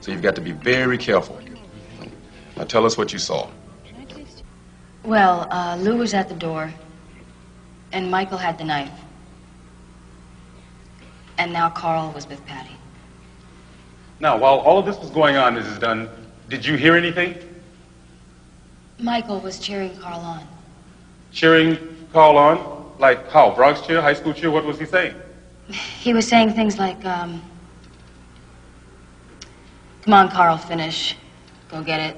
So you've got to be very careful. Now tell us what you saw. Well, Lou was at the door, and Michael had the knife. And now Carl was with Patty. Now, while all of this was going on, Mrs. Dunn, did you hear anything? Michael was cheering Carl on. Cheering Carl on? Like how? Bronx cheer? High school cheer? What was he saying? He was saying things like, come on, Carl, finish. Go get it.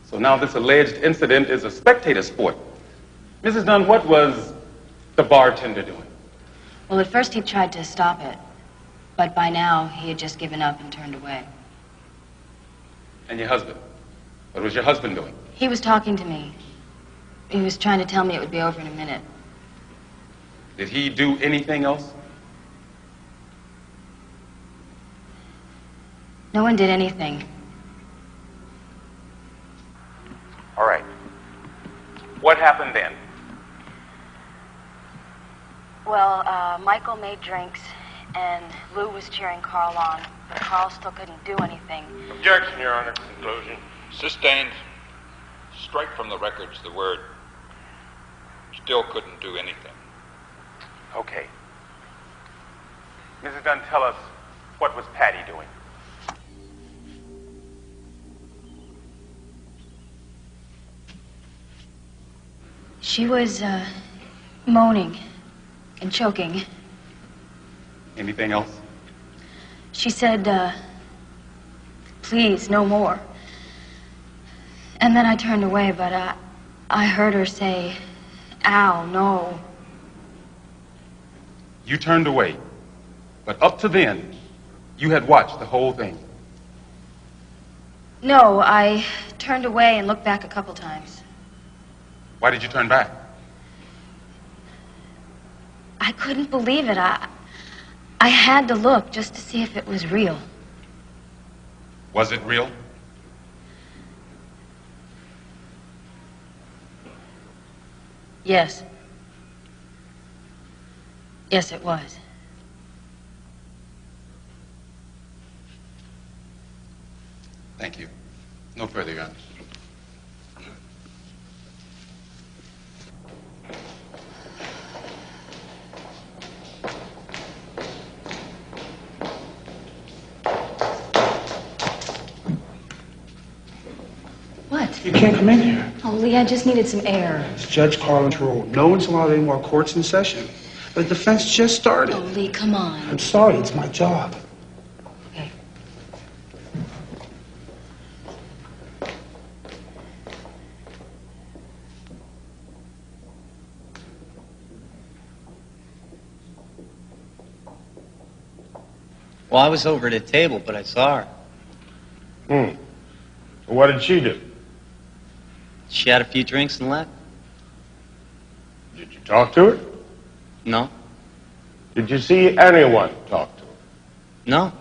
So now this alleged incident is a spectator sport. Mrs. Dunn, what was the bartender doing? Well, at first he tried to stop it, but by now he had just given up and turned away. And your husband? What was your husband doing? He was talking to me. He was trying to tell me it would be over in a minute. Did he do anything else? No one did anything. All right. What happened then? Well, Michael made drinks, and Lou was cheering Carl on, but Carl still couldn't do anything. Objection, Your Honor. Conclusion. Sustained. Strike from the records the word still couldn't do anything. Okay. Mrs. Dunn, tell us, what was Patty doing? She was, moaning and choking. Anything else? She said, please, no more. And then I turned away, but I heard her say, ow, no. You turned away, but up to then, you had watched the whole thing. No, I turned away and looked back a couple times. Why did you turn back? I couldn't believe it. I had to look just to see if it was real. Was it real? Yes. Yes, it was. Thank you. No further, Your Honor. What? You can't come in here. Oh, Lee, I just needed some air. It's Judge Carlin's rule. No one's allowed in while court's in session. The defense just started. Oh, Lee, come on. I'm sorry, it's my job. Okay. Well, I was over at a table, but I saw her. What did she do? She had a few drinks and left. Did you talk to her? No. Did you see anyone talk to her? No.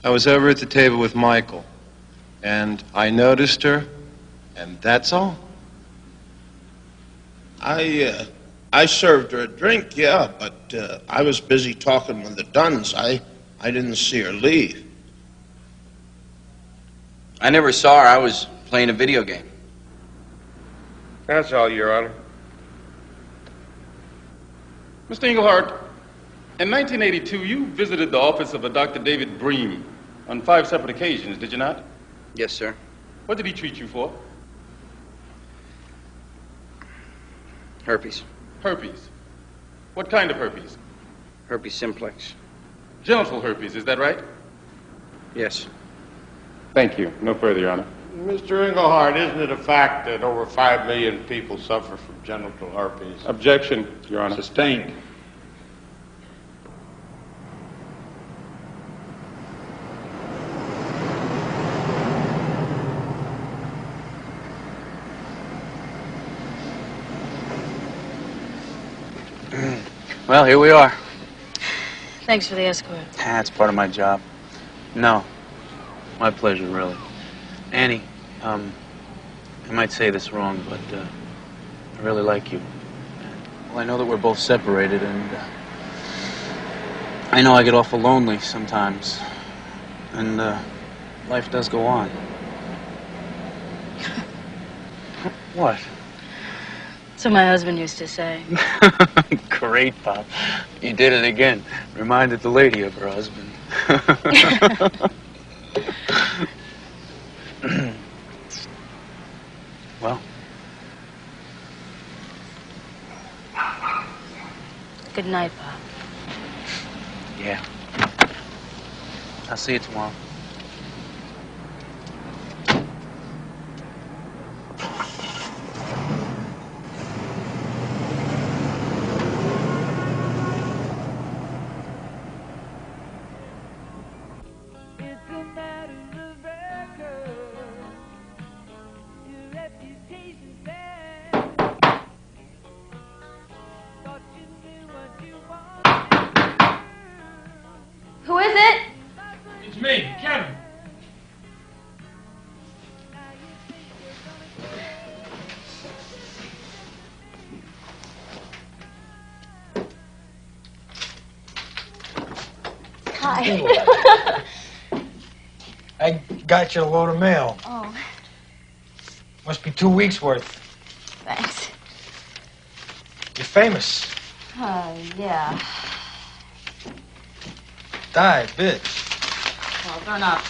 I was over at the table with Michael, and I noticed her, and that's all. I served her a drink, yeah, but I was busy talking with the Dunns. I didn't see her leave. I never saw her. I was playing a video game. That's all, Your Honor. Mr. Englehart, in 1982, you visited the office of a Dr. David Bream on 5 separate occasions, did you not? Yes, sir. What did he treat you for? Herpes. Herpes. What kind of herpes? Herpes simplex. Genital herpes, is that right? Yes. Thank you. No further, Your Honor. Mr. Englehart, isn't it a fact that over 5 million people suffer from genital herpes? Objection, Your Honor. Sustained. Well, here we are. Thanks for the escort. It's part of my job. No. My pleasure, really. Annie, I might say this wrong, but I really like you. Well, I know that we're both separated, and I know I get awful lonely sometimes. And life does go on. What? So my husband used to say. Great, Pop. You did it again. Reminded the lady of her husband. Well. Good night, Pop. Yeah. I'll see you tomorrow. Who is it? It's me, Kevin. Hi. I got you a load of mail. Oh, Must be 2 weeks worth. thanks. You're famous. Yeah. Die, bitch. Well, they're not.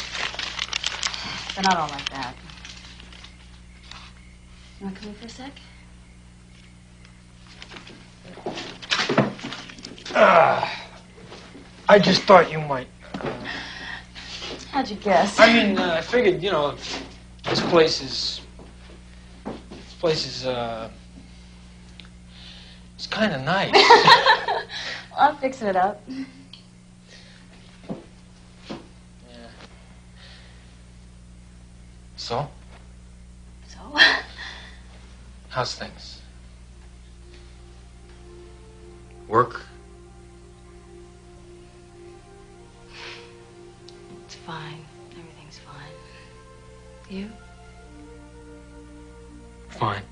They're not all like that. You want to come in for a sec? I just thought you might. How'd you guess? I mean, I figured, you know, this place is, it's kind of nice. Well, I'm fixing it up. So? So? How's things? Work? It's fine. Everything's fine. You? Fine.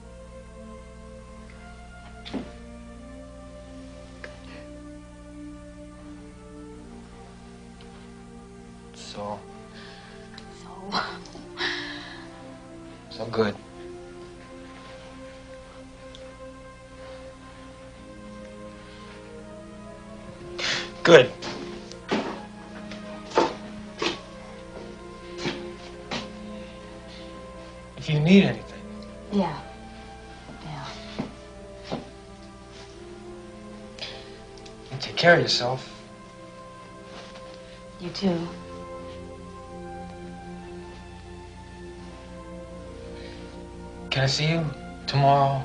So? So good. Good. If you need anything. Yeah. You take care of yourself. You too. Can I see you tomorrow?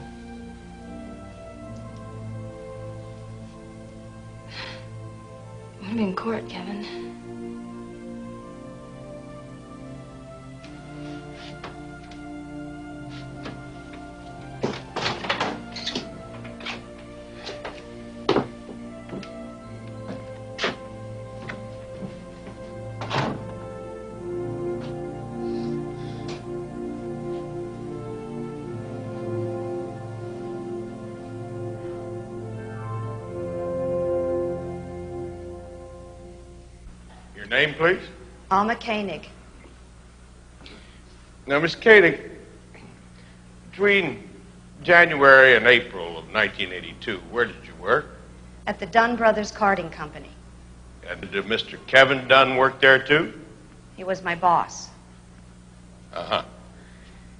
I'm gonna be in court, Kevin. Your name, please? Alma Koenig. Now, Miss Koenig, between January and April of 1982, where did you work? At the Dunn Brothers Carding Company. And did Mr. Kevin Dunn work there, too? He was my boss. Uh-huh.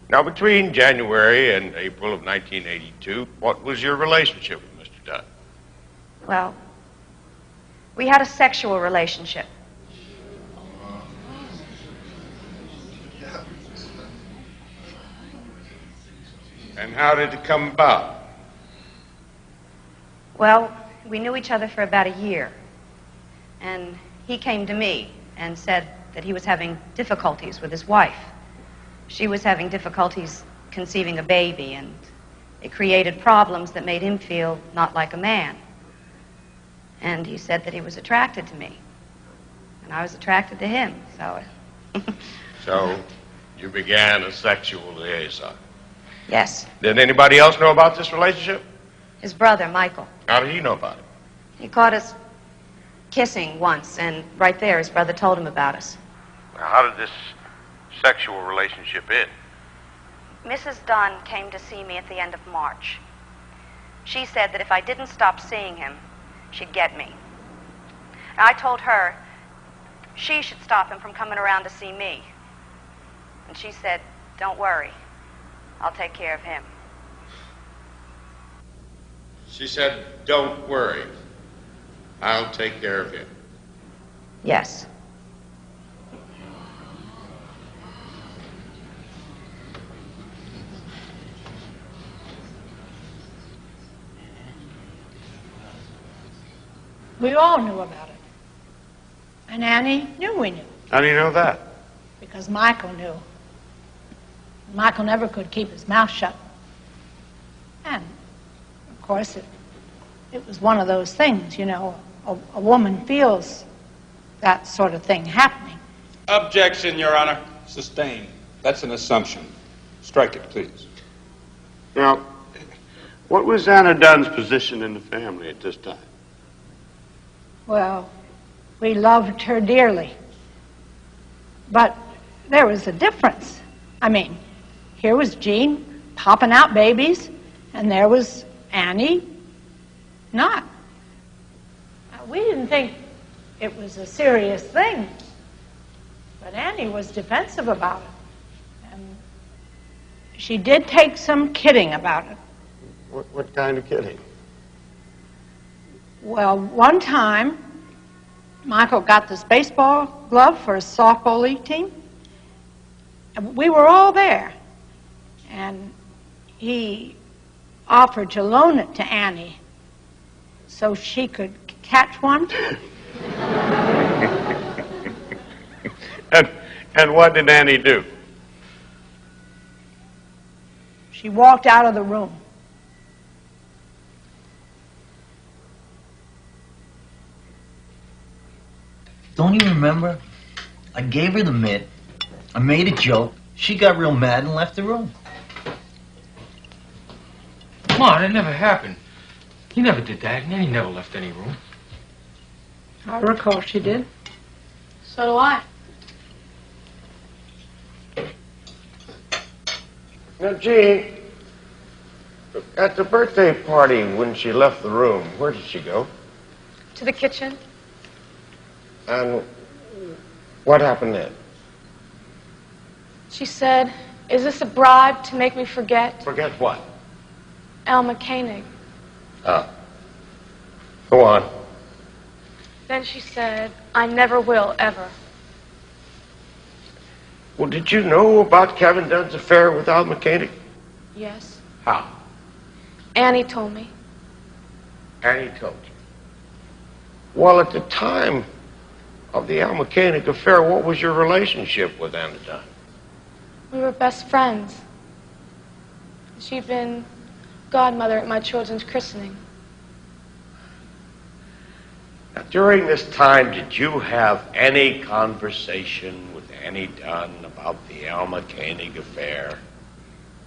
Now, between January and April of 1982, what was your relationship with Mr. Dunn? Well, we had a sexual relationship. And how did it come about? Well, we knew each other for about a year. And he came to me and said that he was having difficulties with his wife. She was having difficulties conceiving a baby, and it created problems that made him feel not like a man. And he said that he was attracted to me. And I was attracted to him, so... So, you began a sexual liaison. Yes. Did anybody else know about this relationship? His brother, Michael. How did he know about it? He caught us kissing once, and right there his brother told him about us. Now, how did this sexual relationship end? Mrs. Dunn came to see me at the end of March. She said that if I didn't stop seeing him, she'd get me. And I told her she should stop him from coming around to see me. And she said, "Don't worry. I'll take care of him." She said, "Don't worry. I'll take care of him." Yes. We all knew about it. And Annie knew we knew, How do you know that? because Michael knew. Michael never could keep his mouth shut. And, of course, it was one of those things, you know, a woman feels that sort of thing happening. Objection, Your Honor. Sustained. That's an assumption. Strike it, please. Now, what was Anna Dunn's position in the family at this time? Well, we loved her dearly. But there was a difference. I mean, here was Jean popping out babies, and there was Annie not. We didn't think it was a serious thing, but Annie was defensive about it. And she did take some kidding about it. What kind of kidding? Well, one time, Michael got this baseball glove for his softball league team. And we were all there. And he offered to loan it to Annie so she could catch one. And what did Annie do? She walked out of the room. Don't you remember? I gave her the mitt. I made a joke. She got real mad and left the room. Ma, that never happened. He never did that, and he never left any room. I recall she did. So do I. Now, Jean, at the birthday party when she left the room, where did she go? To the kitchen. And what happened then? She said, "Is this a bribe to make me forget?" Forget what? Alma Koenig. Ah. Go on. Then she said, "I never will, ever." Well, did you know about Kevin Dunn's affair with Alma Koenig? Yes. How? Annie told me. Annie told you. Well, at the time of the Alma Koenig affair, what was your relationship with Anna Dunn? We were best friends. She'd been godmother at my children's christening. Now, during this time, did you have any conversation with Annie Dunn about the Alma Koenig affair?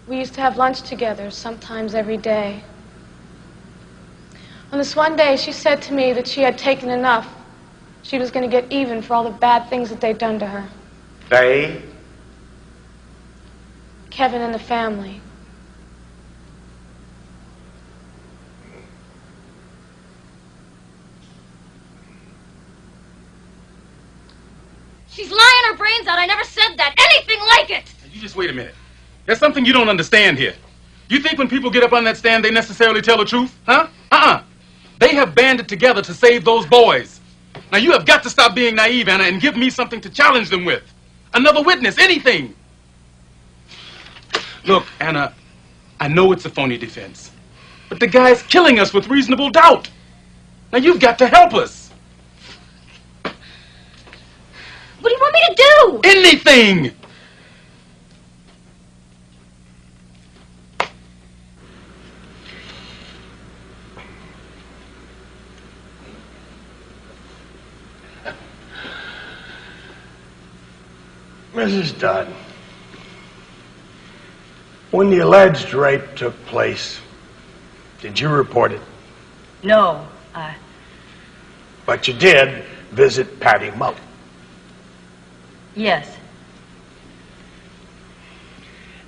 We used to have lunch together, sometimes every day. On this one day, she said to me that she had taken enough. She was going to get even for all the bad things that they'd done to her. They? Kevin and the family. She's lying her brains out. I never said that. Anything like it. You just wait a minute. There's something you don't understand here. You think when people get up on that stand, they necessarily tell the truth? Huh? They have banded together to save those boys. Now, you have got to stop being naive, Anna, and give me something to challenge them with. Another witness, anything. Look, Anna, I know it's a phony defense, but the guy's killing us with reasonable doubt. Now, you've got to help us. What do you want me to do? Anything! Mrs. Dunn, when the alleged rape took place, did you report it? No, But you did visit Patty Mullen. yes.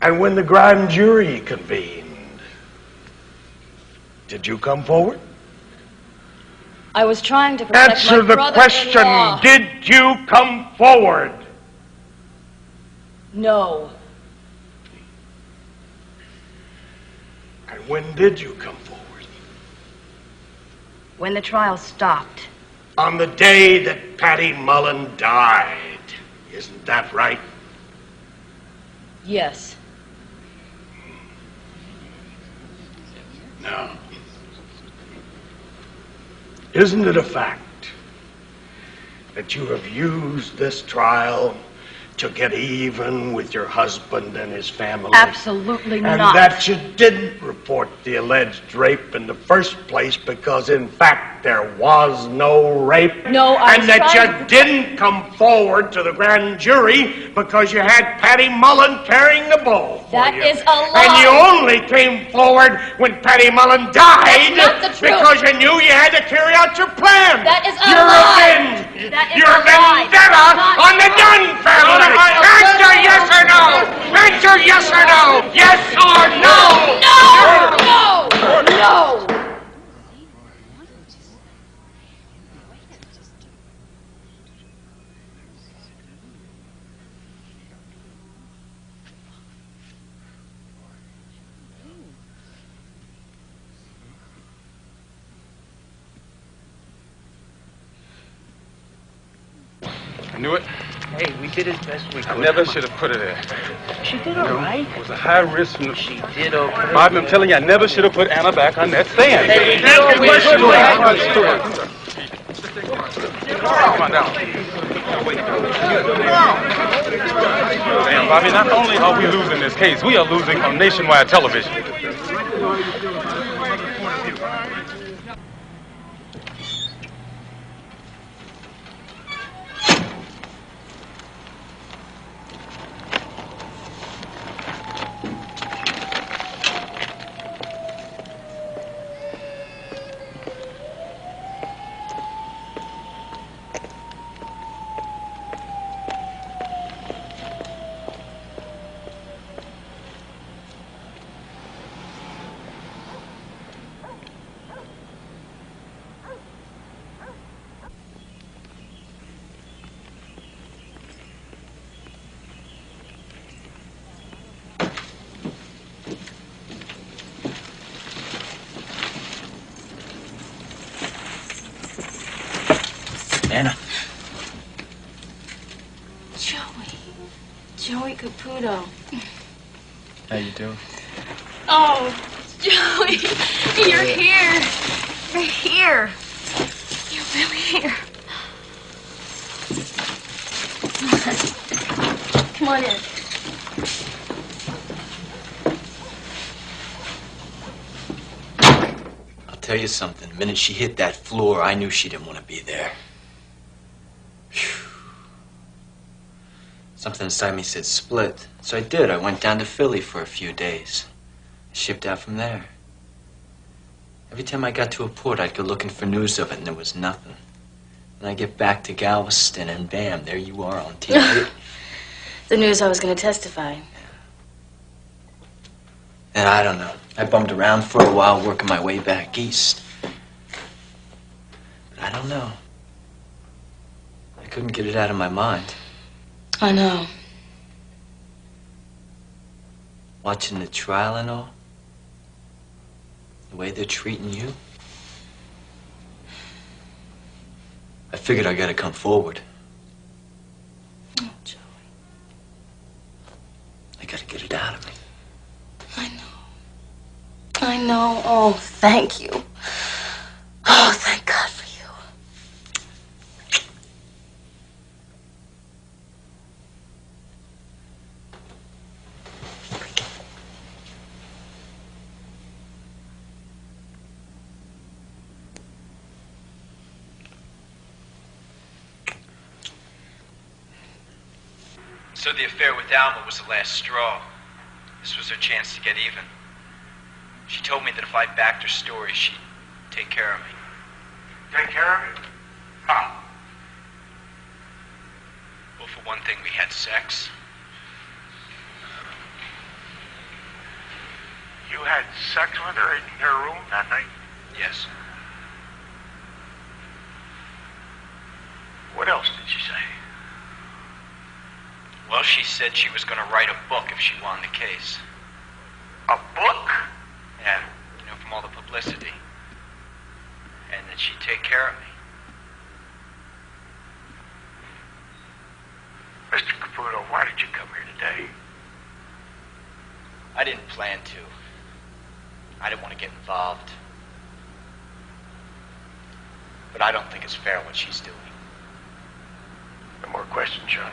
And when the grand jury convened, did you come forward? I was trying to protect Answer my the brother-in-law. question. Did you come forward? No. And when did you come forward? When the trial stopped. On the day that Patty Mullen died. Isn't that right? Yes. No. Isn't it a fact that you have used this trial to get even with your husband and his family? Absolutely And not. that you didn't report the alleged rape in the first place because, in fact, there was no rape? No, I And was that trying you didn't come forward to the grand jury because you had Patty Mullen carrying the ball for That you. is a lie. And you only came forward when Patty Mullen died That's not the truth. because you knew you had to carry out your plan. That is a your lie. Revenge. That is Your a lie. vendetta Not on the true. Dunn family. Answer yes or no. Answer yes or no. Yes or no. No! No! I knew it. Hey, we did as best we could. I never should have put her there. She did all right. It was a high risk from the... She did okay. Bob, I'm telling you, I never should have put Anna back on that stand. Hey, we know we should Come on down. Damn, Bobby, not only are we losing this case, we are losing on nationwide television. Anna. Joey Caputo. How you doing? Oh, Joey, you're here. You're here. You're really here. Come on in. I'll tell you something. The minute she hit that floor, I knew she didn't want to be there. Phew. Something inside me said split. So I did. I went down to Philly for a few days. I shipped out from there. Every time I got to a port, I'd go looking for news of it, and there was nothing. Then I get back to Galveston, and bam, there you are on TV. The news I was going to testify. And I don't know. I bummed around for a while, working my way back east. But I don't know. I couldn't get it out of my mind. I know. Watching the trial and all. The way they're treating you. I figured I gotta come forward. Oh, Joey. I gotta get it out of me. I know. I know. Oh, thank you. Oh, thank God for you. So the affair with Alma was the last straw. This was her chance to get even. She told me that if I backed her story, she'd take care of me. Take care of it? How? Well, for one thing, we had sex. You had sex with her in your room that night? Yes. What else did she say? Well, she said she was going to write a book if she won the case. A book? Yeah, you know, from all the publicity. And that she'd take care of me. Mr. Caputo, why did you come here today? I didn't plan to. I didn't want to get involved. But I don't think it's fair what she's doing. No more questions, Sean.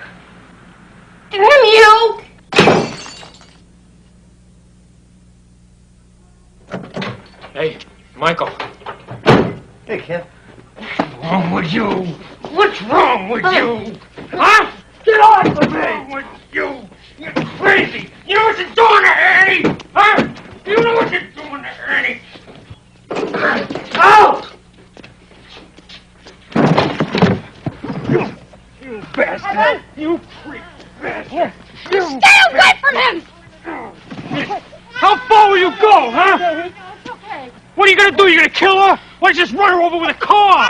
Damn you! Hey, Michael. Hey, Kev. What's wrong with you? What's wrong with you? Huh? Get off of me! What's wrong with you? You're crazy! You know what you're doing to Annie? Huh? You know what you're doing to Annie? Out! You bastard! You creep bastard! You Stay away from him! How far will you go, huh? What are you gonna do? You gonna kill her? Why don't you just run her over with a car?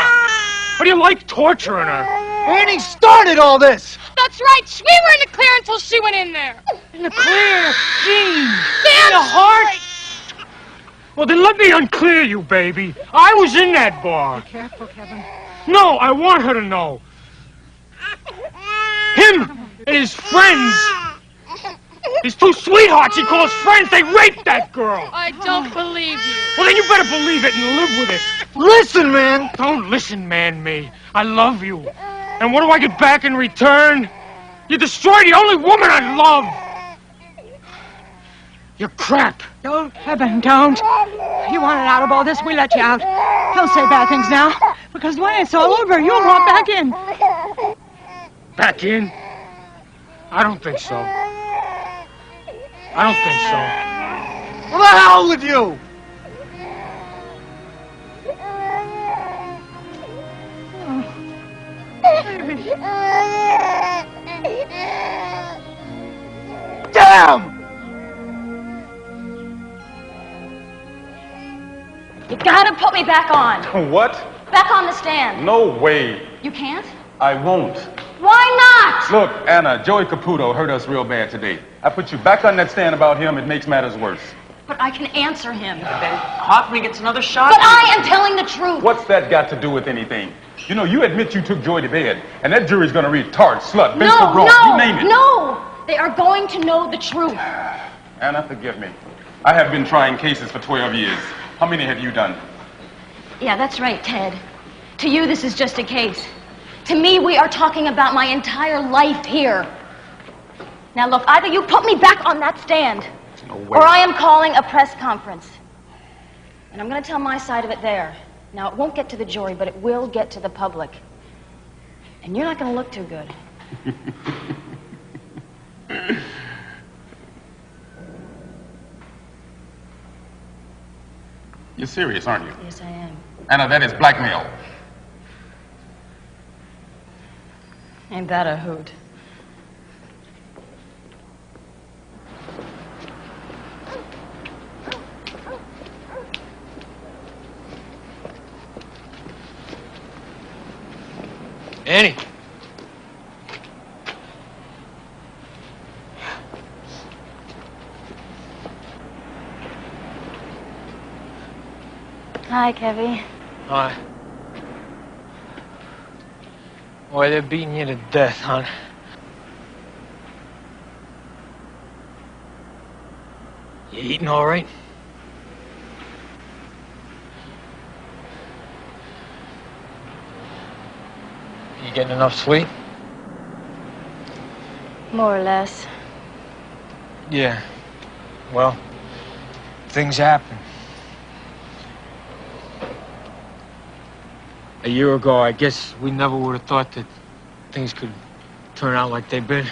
What do you like torturing her? Annie started all this! That's right. We were in the clear until she went in there. In the clear, Gene. Damn In the heart. Well, then let me unclear you, baby. I was in that bar. Be careful, Kevin. No, I want her to know. Him and his friends, his two sweethearts he calls friends, they raped that girl. I don't believe you. Well, then you better believe it and live with it. Listen, man. Don't listen, man, me. I love you. And what do I get back in return? You destroy the only woman I love. You're crap. Don't, Kevin, don't. You wanted out of all this, we let you out. Don't say bad things now, because when it's all over, you'll want back in. Back in? I don't think so. I don't think so. What the hell with you? Damn! You gotta put me back on. What? Back on the stand. No way. You can't? I won't. Why not? Look, Anna, Joey Caputo hurt us real bad today. I put you back on that stand about him, it makes matters worse. But I can answer him. Then Hoffman gets another shot. But I am telling the truth. What's that got to do with anything? You know, you admit you took Joey to bed, and that jury's gonna read tart, slut, basic broad, you name it. No! They are going to know the truth. Anna, forgive me. I have been trying cases for 12 years. How many have you done? Yeah, that's right, Ted. To you, this is just a case. To me, we are talking about my entire life here. Now, look, either you put me back on that stand, or I am calling a press conference. And I'm going to tell my side of it there. Now, it won't get to the jury, but it will get to the public. And you're not going to look too good. You're serious, aren't you? Yes, I am. Anna, that is blackmail. Ain't that a hoot? Annie. Hi, Kevy. Hi. Boy, they're beating you to death, hon. You eating all right? You getting enough sleep? More or less. Yeah. Well, things happen. A year ago, I guess we never would have thought that things could turn out like they've been.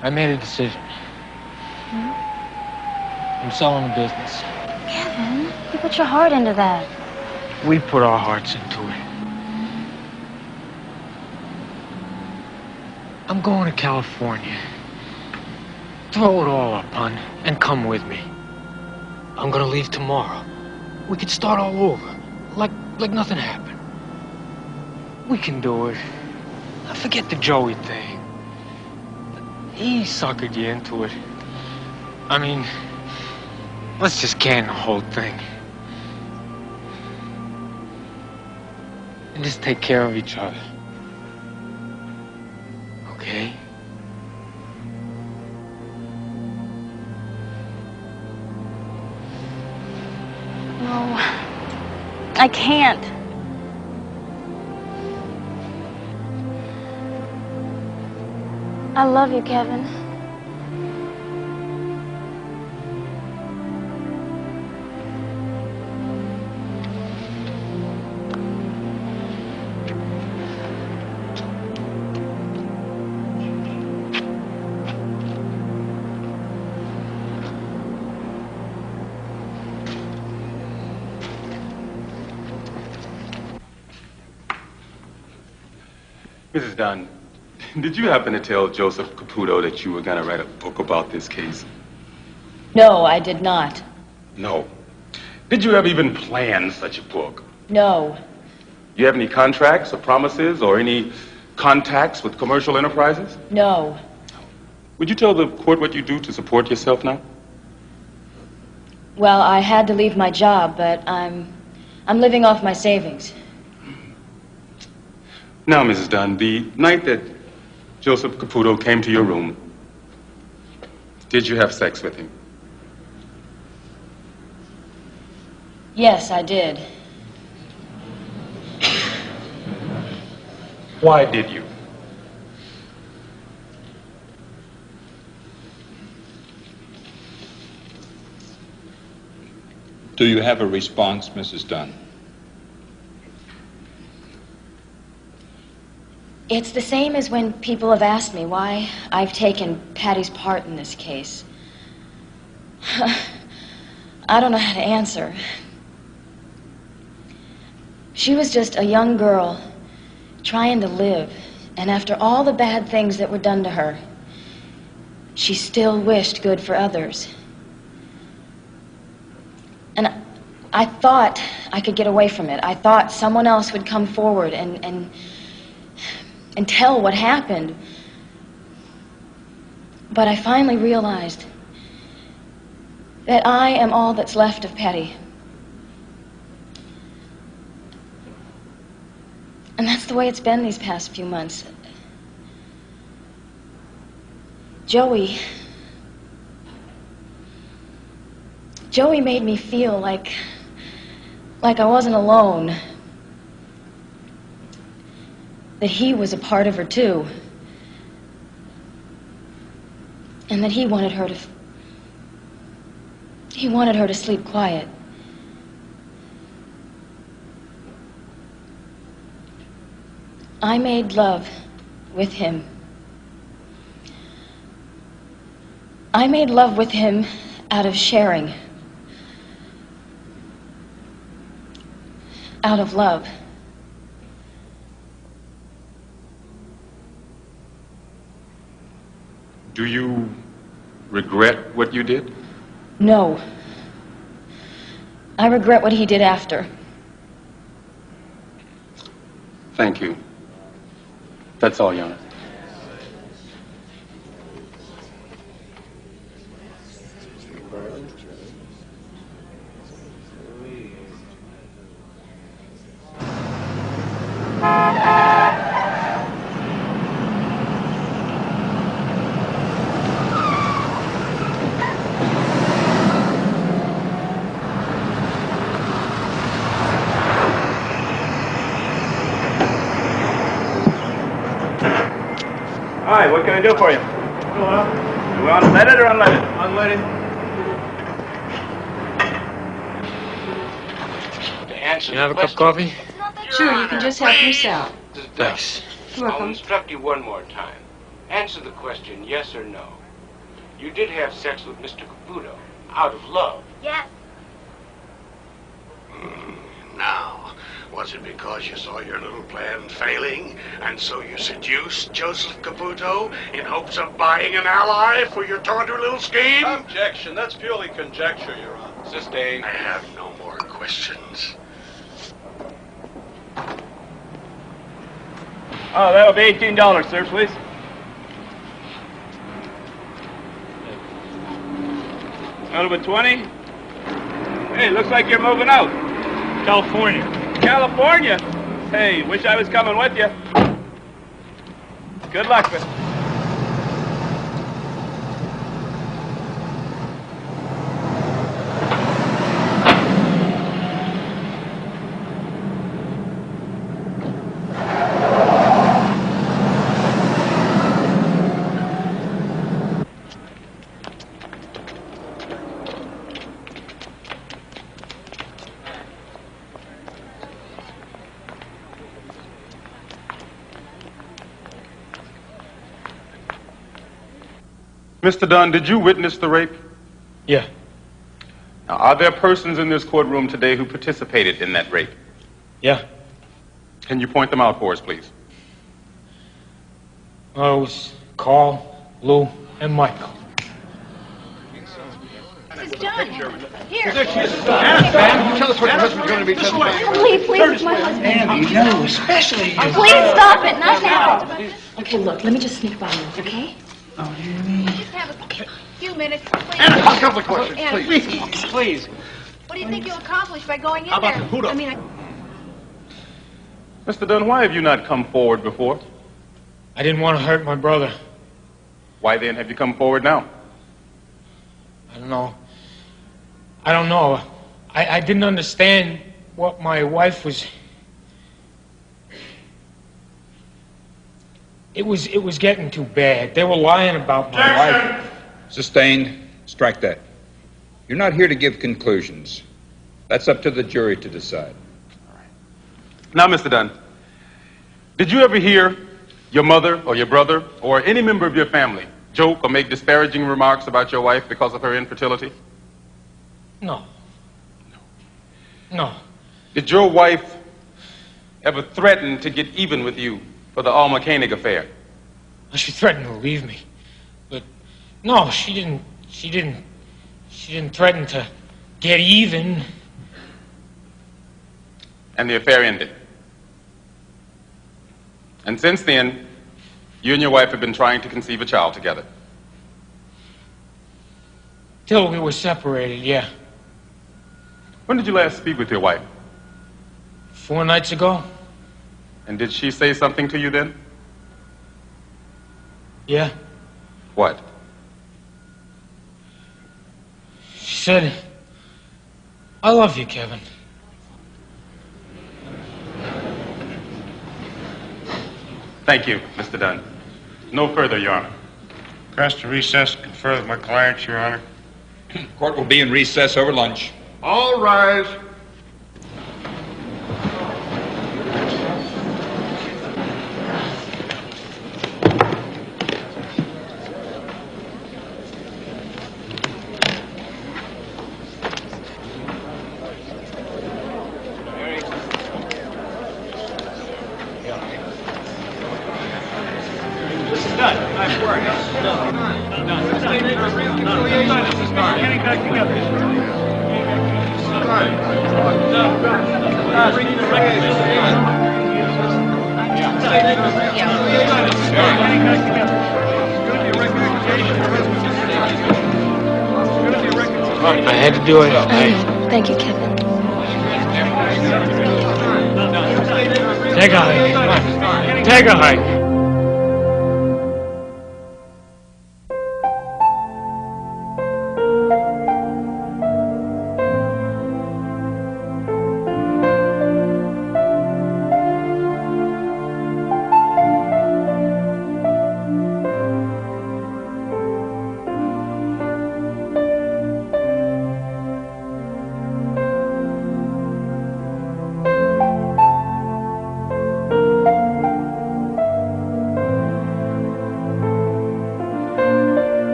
I made a decision. I'm selling the business. Kevin, you put your heart into that. We put our hearts into it. I'm going to California. Throw it all up, hon, and come with me. I'm gonna leave tomorrow. We could start all over, like nothing happened. We can do it. Now forget the Joey thing. He suckered you into it. I mean, let's just can the whole thing. And just take care of each other. Okay? I can't. I love you, Kevin. Mrs. Dunn, did you happen to tell Joseph Caputo that you were going to write a book about this case? No, I did not. No. Did you ever even plan such a book? No. You have any contracts or promises or any contacts with commercial enterprises? No. Would you tell the court what you do to support yourself now? Well, I had to leave my job, but I'm living off my savings. Now, Mrs. Dunn, the night that Joseph Caputo came to your room, did you have sex with him? Yes, I did. Why did you? Do you have a response, Mrs. Dunn? It's the same as when people have asked me why I've taken Patty's part in this case. I don't know how to answer. She was just a young girl trying to live, and after all the bad things that were done to her, she still wished good for others. And I thought I could get away from it. I thought someone else would come forward and tell what happened. But I finally realized that I am all that's left of Patty. And that's the way it's been these past few months. Joey made me feel like I wasn't alone. That he was a part of her too. And that he wanted her to sleep quiet. I made love with him. I made love with him out of sharing. Out of love. Do you regret what you did? No. I regret what he did after. Thank you. That's all, Your Honor. Hi, what can I do for you? Hello. You want leaded or unleaded? Unleaded. Can you have a cup of coffee? Sure, you can just help yourself. Thanks. I'll instruct you one more time. Answer the question, yes or no. You did have sex with Mr. Caputo, out of love. Yes. Now, was it because you saw your little plan failing, and so you seduced Joseph Caputo in hopes of buying an ally for your tawdry little scheme? Objection. That's purely conjecture, Your Honor. Sustained. I have no more questions. Oh, that'll be $18, sir, please. That'll be 20. Hey, looks like you're moving out. California. California? Hey, wish I was coming with you. Good luck, mister. Mr. Dunn, did you witness the rape? Yeah. Now, are there persons in this courtroom today who participated in that rape? Yeah. Can you point them out for us, please? It was Carl, Lou, and Michael. This is John. Here. Anna, tell us what your husband's going to be testifying. Please, it's my husband. Andy, no, especially you. Please stop it, not now. Okay, look, let me just sneak by you, okay? Just have a few minutes. Please. Anna, a couple of questions, Anna, please. Please. What do you think you'll accomplish by going in How about there? Caputo? I mean, Mr. Dunn, why have you not come forward before? I didn't want to hurt my brother. Why then have you come forward now? I don't know. I didn't understand what my wife was... It was getting too bad. They were lying about my wife. Sustained. Strike that. You're not here to give conclusions. That's up to the jury to decide. Now, Mr. Dunn, did you ever hear your mother or your brother or any member of your family joke or make disparaging remarks about your wife because of her infertility? No. No. Did your wife ever threaten to get even with you for the Alma Koenig affair? She threatened to leave me. But no, she didn't threaten to get even. And the affair ended. And since then, you and your wife have been trying to conceive a child together. Till we were separated, yeah. When did you last speak with your wife? 4 nights ago. And did she say something to you then? Yeah. What? She said, I love you, Kevin. Thank you, Mr. Dunn. No further, Your Honor. Request to recess, confer with my client, Your Honor. Court will be in recess over lunch. All rise. I had to do it. Thank you, Kevin. Take a hike. Come on. Take a hike.